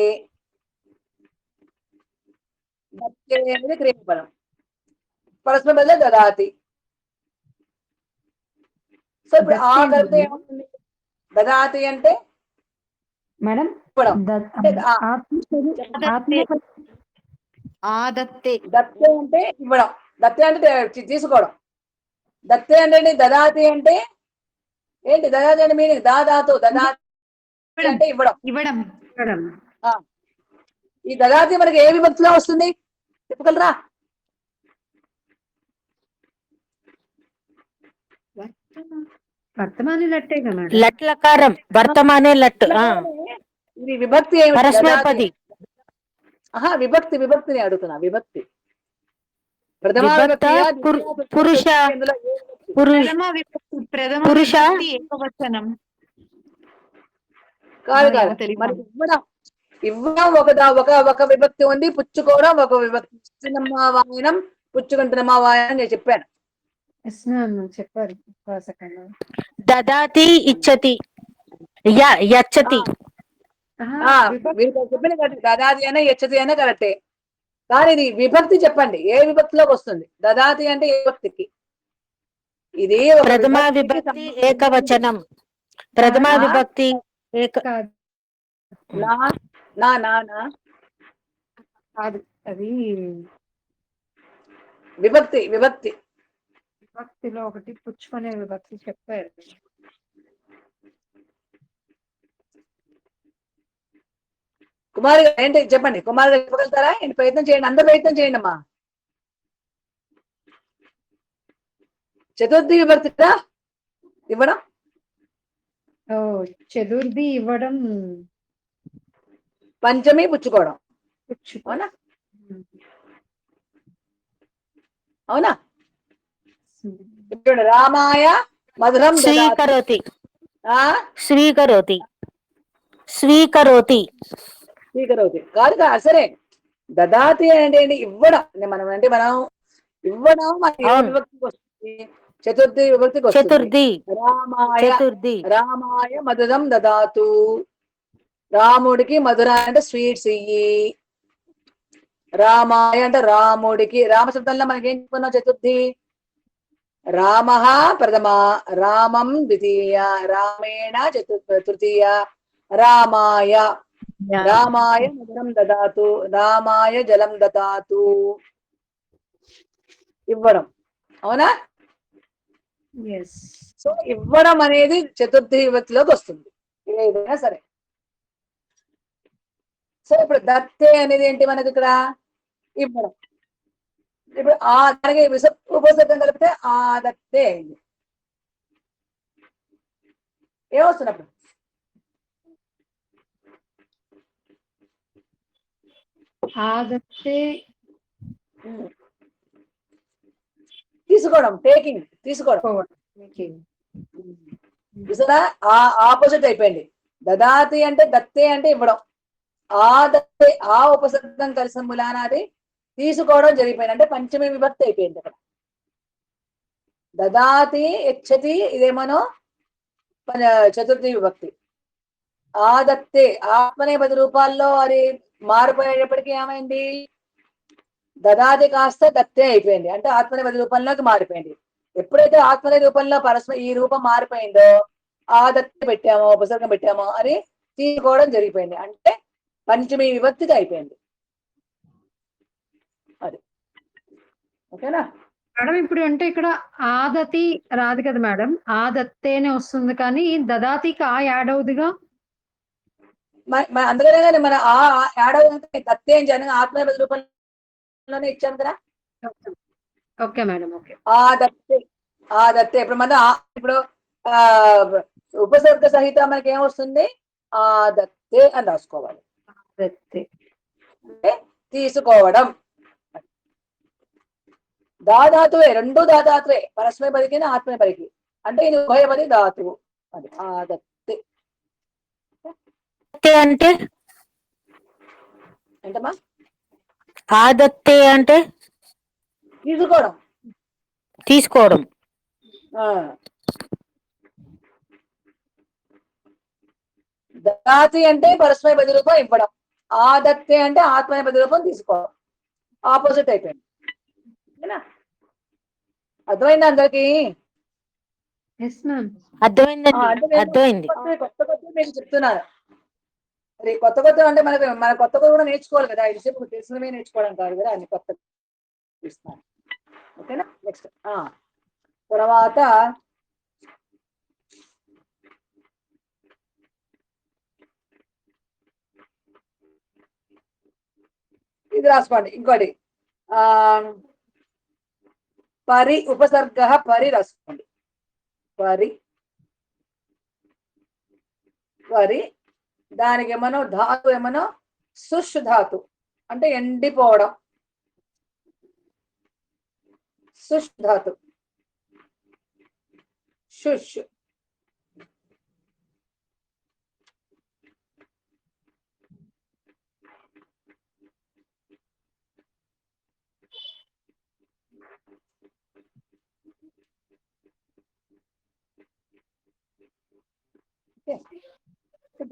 A: దత్తే అనేది క్రియాపదం. పరస్మై బదులు దదాతి. సో ఇప్పుడు ఆ కలిపితే ఏమవుతుంది? దదాతి అంటే
C: మేడం
A: ఇవ్వడం.
D: ఆదత్తే
A: దత్తే అంటే ఇవ్వడం. దత్తే అంటే తీసుకోవడం. దత్తే అంటే దదాతి అంటే ఏంటి? దదాతి అంటే మీనింగ్ దాదాతు. దదాతి అంటే ఇవ్వడం.
D: ఇవ్వడం.
A: ఈ దదాతి మనకి ఏ విభక్తిలో వస్తుంది చెప్పగలరా?
C: వర్తమాని లట్టే కదా మేడం.
B: లట్లకారం వర్తమానే లట్.
A: ఇది విభక్తి ఏమిటి?
B: పరస్మైపది.
A: విభక్తి విభక్తిని అడుగుతున్నా. విభక్తి ప్రథమ
B: విభక్త
A: విభక్తి
B: పురుష పురుష
D: ఏకవచనం
A: కాదు కాదు. మనకి ఇవ్వడం ఇవ్వడం ఒక విభక్తి ఉంది, పుచ్చుకోవడం ఒక విభక్తి. ఇచ్చినమ్మా వాయనం, పుచ్చుకుంటున్నమ్మా వాయనం నేను చెప్పాను.
C: చెప్పారు.
B: దదాతి ఇచ్చతి యచ్చతి.
A: మీరు చెప్పిన కరెక్ట్. దదాతి అయినా యచ్చతి అయినా కరెక్టే. కానీ ఇది విభక్తి చెప్పండి, ఏ విభక్తిలోకి వస్తుంది? దదాతి అంటే ఏ విభక్తికి? ఇది
B: ప్రథమ విభక్తి ఏకవచనం. ప్రథమ విభక్తి
C: అది
A: విభక్తి విభక్తి
C: విభక్తిలో ఒకటి పుచ్చుకునే విభక్తి చెప్పారు.
A: కుమార్ గారు ఏంటి చెప్పండి. కుమార్ గారు చెప్పగలుగుతారా? ఏంటి ప్రయత్నం చేయండి, అందరూ ప్రయత్నం చేయండి అమ్మా. చతుర్థి విభక్తి ఇవ్వడం.
C: చతుర్థి ఇవ్వడం.
A: పంచమి పుచ్చుకోవడం. అవునా? అవునా? ఇప్పుడు రామాయ మధురం
B: స్వీకరోతి.
A: స్వీకరోతి కాదు కాదు. సరే, దదాతి అంటే ఏంటి? ఇవ్వడం. మనం ఇవ్వడం విభక్తికి వస్తుంది, చతుర్థి విభక్తికి వస్తుంది.
B: చతుర్థి.
A: రామాయ మధురం దదాతు. రాముడికి మధుర అంటే స్వీట్స్ ఇయ్యి. రామాయ అంటే రాముడికి. రామశబ్దంలో మనకి ఏం చెప్పుకున్నాం? చతుర్థి. రామ ప్రథమ, రామం ద్వితీయ, రామేణ తృతీయ, రామాయ మధురం దదాతు, రామాయ జలం దదాతు. ఇవ్వడం. అవునా? సో ఇవ్వడం అనేది చతుర్థి విభక్తిలోకి వస్తుంది, ఏదైనా సరే. సో ఇప్పుడు దత్తే అనేది ఏంటి మనకి ఇక్కడ? ఇవ్వడం. ఇప్పుడు దానికి ఉపసర్గం కలిపితే ఆ దత్తే అయింది. ఏమొస్తున్నప్పుడు? తీసుకోవడం, టేకింగ్, తీసుకోవడం. చూసారా? ఆపోజిట్ అయిపోయింది. దదాతి అంటే దత్తే అంటే ఇవ్వడం. ఆ దత్తే ఆ ఉపసర్గం కలిసిన మూలాన అది తీసుకోవడం జరిగిపోయింది, అంటే పంచమి విభక్తి అయిపోయింది అక్కడ. దదాతి యచ్చతి ఇదేమనో చతుర్థి విభక్తి. ఆ దత్తే ఆత్మనేపది రూపాల్లో అది మారిపోయేటప్పటికీ ఏమైంది? దదాతి కాస్త దత్తే అయిపోయింది, అంటే ఆత్మనేపది రూపంలోకి మారిపోయింది. ఎప్పుడైతే ఆత్మనే రూపంలో ఈ రూపం మారిపోయిందో ఆ దత్తే పెట్టామో ఉపసర్గం పెట్టామో అని తీసుకోవడం జరిగిపోయింది, అంటే పంచమి విభక్తికి అయిపోయింది. అది ఓకేనా
C: మేడం? ఇప్పుడు అంటే ఇక్కడ ఆదతి రాదు కదా మేడం, ఆదత్తేనే వస్తుంది, కానీ దదాతికి ఆ యాడ్ అవుతుందిగా.
A: అందుకనే మన ఆ యాడ్ అవుతుంది. దత్తే అని జన ఆత్మనేపది రూపంలోనే ఇచ్చాను కదా.
C: Okay madam. ఓకే.
A: ఆ దత్తే ఇప్పుడు ఉపసర్గ సహిత మనకి ఏమొస్తుంది? ఆ దత్తే అని రాసుకోవాలి.
C: దత్తే
A: అంటే తీసుకోవడం. దాదాతువే, రెండు దాదాతువే, పరస్మై పదికి ఆత్మీయ పదికి, అంటే ఇది ఉభయపది ధాతువు. అది ఆ దత్తే
B: అంటే
A: ఏంటమ్మా?
B: ఆదత్తే అంటే తీసుకోవడం.
A: దాతి అంటే పరస్మైపది రూపం ఇవ్వడం, ఆదత్తే అంటే ఆత్మనేపది రూపం తీసుకోవడం. ఆపోజిట్ అయిపోయింది. ఓకేనా? అర్థమైందా అందరికి?
C: Yes ma'am.
B: అర్థమైందండి, అర్థమైంది.
A: కొత్త కొత్త మీకు చెప్తున్నాను. మరి కొత్త కొత్త అంటే మన కొత్త కొత్త కూడా నేర్చుకోవాలి కదా, ఇంతసేపు తెలిసినవే నేర్చుకోవడం కాదు కదా, అన్ని కొత్త ఇస్తాను. ఓకేనా? నెక్స్ట్ తర్వాత ఇది రాసుకోండి. ఇంకోటి పరి ఉపసర్గ పరి రాసుకోండి. పరి పరి దానికి ఏమనో ధాతు ఏమనో శుష్ ధాతు అంటే ఎండిపోవడం. శుష్ ధాతు శుష్.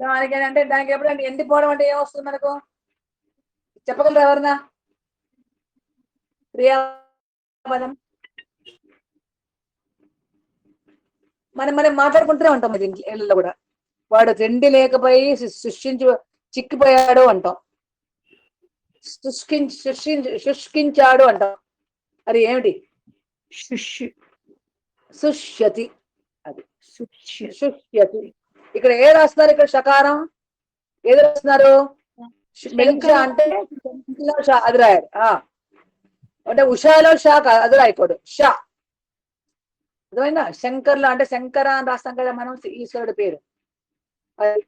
A: దానికి అంటే దానికి ఎప్పుడంటే ఎండిపోవడం అంటే ఏమొస్తుంది మనకు చెప్పగలరా ఎవరన్నా? క్రియాపదం మనం మాట్లాడుకుంటూనే ఉంటాం. ఇది ఇళ్ళలో కూడా వాడు తిండి లేకపోయి చిక్కిపోయాడు అంటాం, శుష్కించాడు అంటాం. అది ఏమిటి? శుష్యతి. అది శుష్యతి. ఇక్కడ ఏ రాస్తున్నారు? ఇక్కడ షకారం ఏది రాస్తున్నారు? అంటే అది రాయాలి. అంటే ఉషాలో షా అది రాయకూడదు, షా. అర్థమైందా? శంకర్లో అంటే శంకర అని రాస్తాం కదా మనం, ఈశ్వరుడి పేరు. అది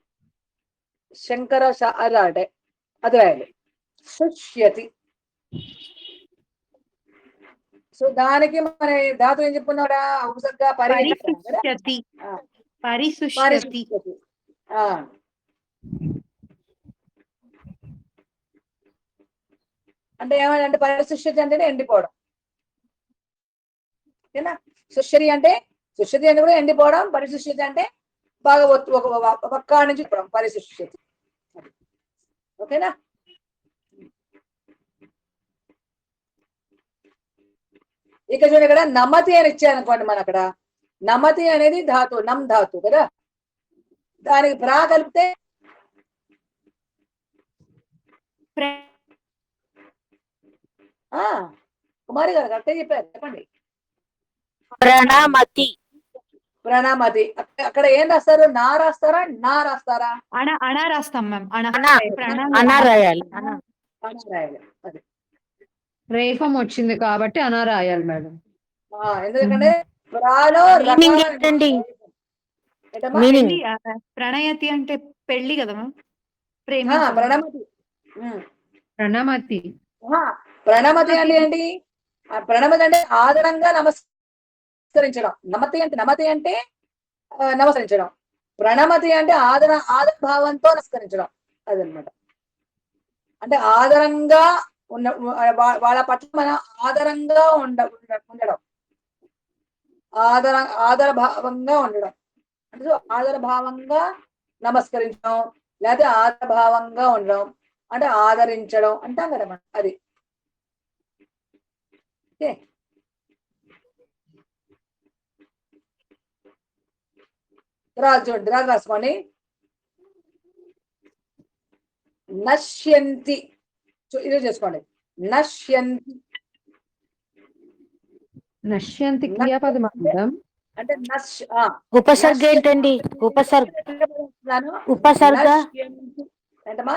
A: శంకర షా అది అంటే అది రాయాలి, శుష్యతి. సో దానికి మన ధాతు ఏం చెప్పుకున్నాడా? ఉపసర్గ
D: పరిశుష్యతి.
A: అంటే ఏమంటే పరిశుష్యతి అంటే ఎండిపోవడం. ఓకేనా? సుష్యతి అంటే కూడా ఎండిపోవడం, పరిశుష్యతి అంటే బాగా ఒక్క నుంచి పరిశుష్యతి. ఓకేనా? ఇక చూడండి, ఇక్కడ నమతి అని ఇచ్చారనుకోండి. మన అక్కడ నమతి అనేది ధాతు, నమ్ ధాతు కదా, దానికి ప్రా కలిపితే కుమారి గారు కరెక్టే చెప్పారు, చెప్పండి.
B: ప్రణమతి.
A: ప్రణమతి. అక్కడ ఏం రాస్తారు? నా రాస్తారా, నా రాస్తారా?
D: అనా రాస్తాం మ్యామ్.
B: అనా రాయాలి.
A: అది
C: రేఫం వచ్చింది కాబట్టి అనా రాయాలి మేడం.
A: ఎందుకంటే ప్రాలో
D: ప్రణయతి అంటే పెళ్లి కదా మ్యామ్.
A: ప్రణమతి.
C: ప్రణమతి.
A: ప్రణమతి అంటే ఏంటి? ప్రణమతి అంటే ఆదరంగా నమస్కరించడం. నమతి అంటే నమస్కరించడం. ప్రణమతి అంటే ఆదర భావంతో నమస్కరించడం. అదనమాట. అంటే ఆదరంగా వాళ్ళ పట్ల మనం ఆదరంగా ఉండడం, ఆదర భావంగా ఉండడం. అంటే ఆదర భావంగా నమస్కరించడం, లేకపోతే ఆదర భావంగా ఉండడం అంటే ఆదరించడం అంటాం కదా మనం. అది ఓకే. చూడండి, రాసుకోండి. నశ్యంతి. ఇది చేసుకోండి. నశ్యంతి.
C: నశ్యంతి క్రియాపదం
A: అంటే
B: ఉపసర్గ ఏంటండి? ఉపసర్గ
A: ఏంటమ్మా?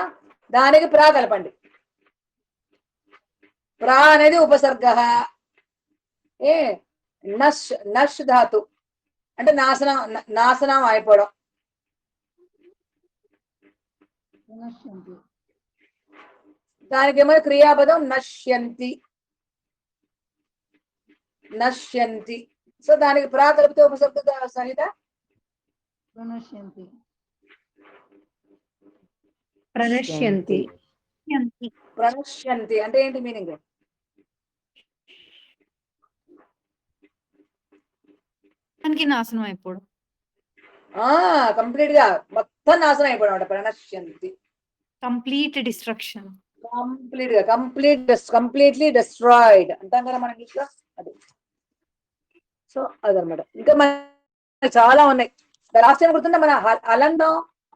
A: దానికి ప్రా కలపండి. ప్రా అనేది ఉపసర్గ. నష్ ధాతు అంటే నాశనం అయిపోవడం. దానికి ఏమో క్రియాపదం నశ్యంతి. నశ్యంతి. సో దానికి ప్రా కలిపితే ఉపసర్గ సహిత
C: ప్రణశ్యంతి.
A: ప్రణశ్యంతి అంటే ఏంటి మీనింగ్?
D: నాశనం అయిపోవడం.
A: కంప్లీట్ గా మొత్తం మొత్తం నాశనం అయిపోవడం, ప్రణశ్యంతి,
D: కంప్లీట్ డిస్ట్రక్షన్.
A: కంప్లీట్లీ డిస్ట్రాయిడ్ అంటాం కదా మనకి ఇంకా అది. సో అదనమాట. ఇంకా మన చాలా ఉన్నాయి. లాస్ట్ టైం గుర్తుందా మన అలంలో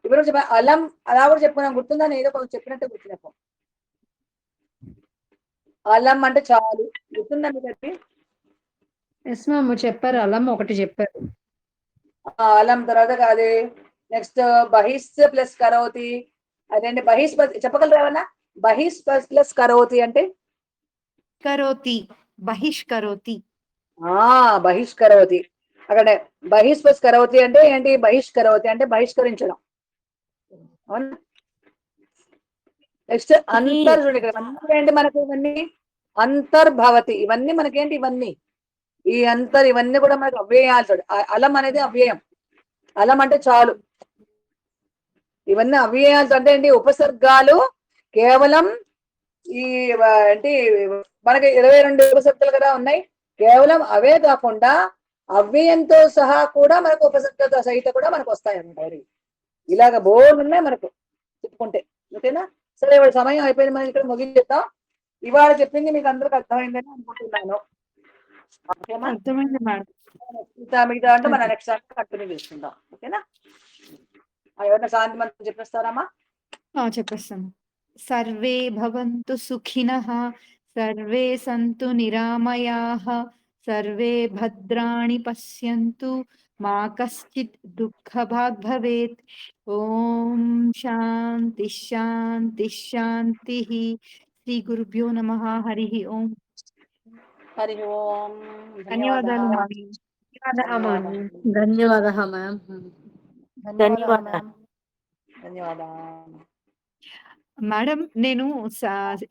A: ఇప్పుడు అలం అలా కూడా చెప్పుకున్నాం, గుర్తుందా? నేను ఏదో కొంచెం చెప్పినట్టే గుర్తున్నా. అలం అంటే చాలు, గుర్తుందా మీకు?
C: ఎస్ మ్యామ్ చెప్పారు, అలం ఒకటి చెప్పారు.
A: అలం తర్వాత కాదు, నెక్స్ట్ బహిస్ ప్లస్ కరోతి, అదేంటి బహిస్ చెప్పగలరా ఏమన్నా? బహిస్ ప్లస్ కరోతి అంటే
D: కరోతి, బహిష్కరోతి.
A: బహిష్కరోతి. అక్కడ బహిస్ ప్లస్ కరోతి అంటే ఏంటి? బహిష్కరోతి అంటే బహిష్కరించడం. అవునా? నెక్స్ట్ అంతర్, చూడండి ఇక్కడ ఏంటి మనకి ఇవన్నీ అంతర్భవతి, ఇవన్నీ మనకేంటి? ఇవన్నీ ఈ ఇవన్నీ కూడా మనకి అవ్యయాలు. చూడు, అలం అనేది అవ్యయం, అలం అంటే చాలు. ఇవన్నీ అవ్యయాలు అంటే ఏంటి? ఉపసర్గాలు కేవలం ఈ ఏంటి మనకి 22 ఉపసర్గలు కదా ఉన్నాయి. కేవలం అవే కాకుండా అవ్యయంతో సహా కూడా మనకు ఉపసర్గతో సహిత కూడా మనకు వస్తాయి అన్నమాట. ఇలాగ బోర్డు ఉన్నాయి మనకు చెప్పుకుంటే. ఓకేనా? సరే, ఇవాళ సమయం అయిపోయింది, మనం ఇక్కడ ముగించేద్దాం. ఇవాళ చెప్పింది మీకు అందరికి అర్థమైందని అనుకుంటున్నాను.
D: అర్థమైంది మేడం.
A: మిగతా అంటే మన నెక్స్ట్ కంటిన్యూ చేసుకుందాం. ఓకేనా? ఎవరైనా శాంతి మంత్రం చెప్పేస్తారమ్మా?
D: చెప్పేస్తాను. సర్వే భవంతు సుఖినః, సర్వే సంతు నిరామయాః, సర్వే భద్రాణి పశ్యంతు, మా కశ్చిత్ దుఃఖభాగ్ భవేత్. ఓం శాంతి శాంతి శాంతి. శ్రీ గురుభ్యో నమః. హరి ఓం.
A: హరి ఓం.
D: ధన్యవాదాలు మ్యామ్.
B: ధన్యవాదాలు మ్యామ్. ధన్యవాదాలు.
A: ధన్యవాదాలు
D: మేడం, నేను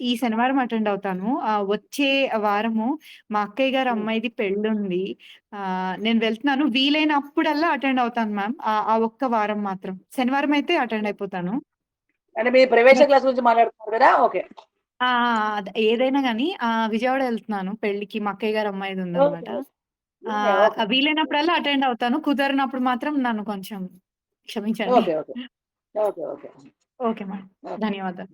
D: ఈ శనివారం అటెండ్ అవుతాను. వచ్చే వారము మా అక్కయ్య గారు అమ్మాయిది పెళ్ళి ఉంది. నేను వెళ్తున్నాను. వీలైనప్పుడల్లా అటెండ్ అవుతాను మ్యామ్. ఆ ఒక్క వారం మాత్రం శనివారం అయితే అటెండ్ అయిపోతాను.
A: అంటే మీ ప్రవేశ క్లాస్ గురించి మాట్లాడుతున్నారు కదా? ఓకే.
D: ఏదైనా కానీ విజయవాడ వెళ్తున్నాను పెళ్లికి. మా అక్కయ్య గారు అమ్మాయిది ఉందన్నమాట. వీలైనప్పుడల్లా అటెండ్ అవుతాను. కుదరినప్పుడు మాత్రం నన్ను కొంచెం క్షమించండి.
A: Okay okay okay okay
D: okay madam. ధన్యవాదాలు.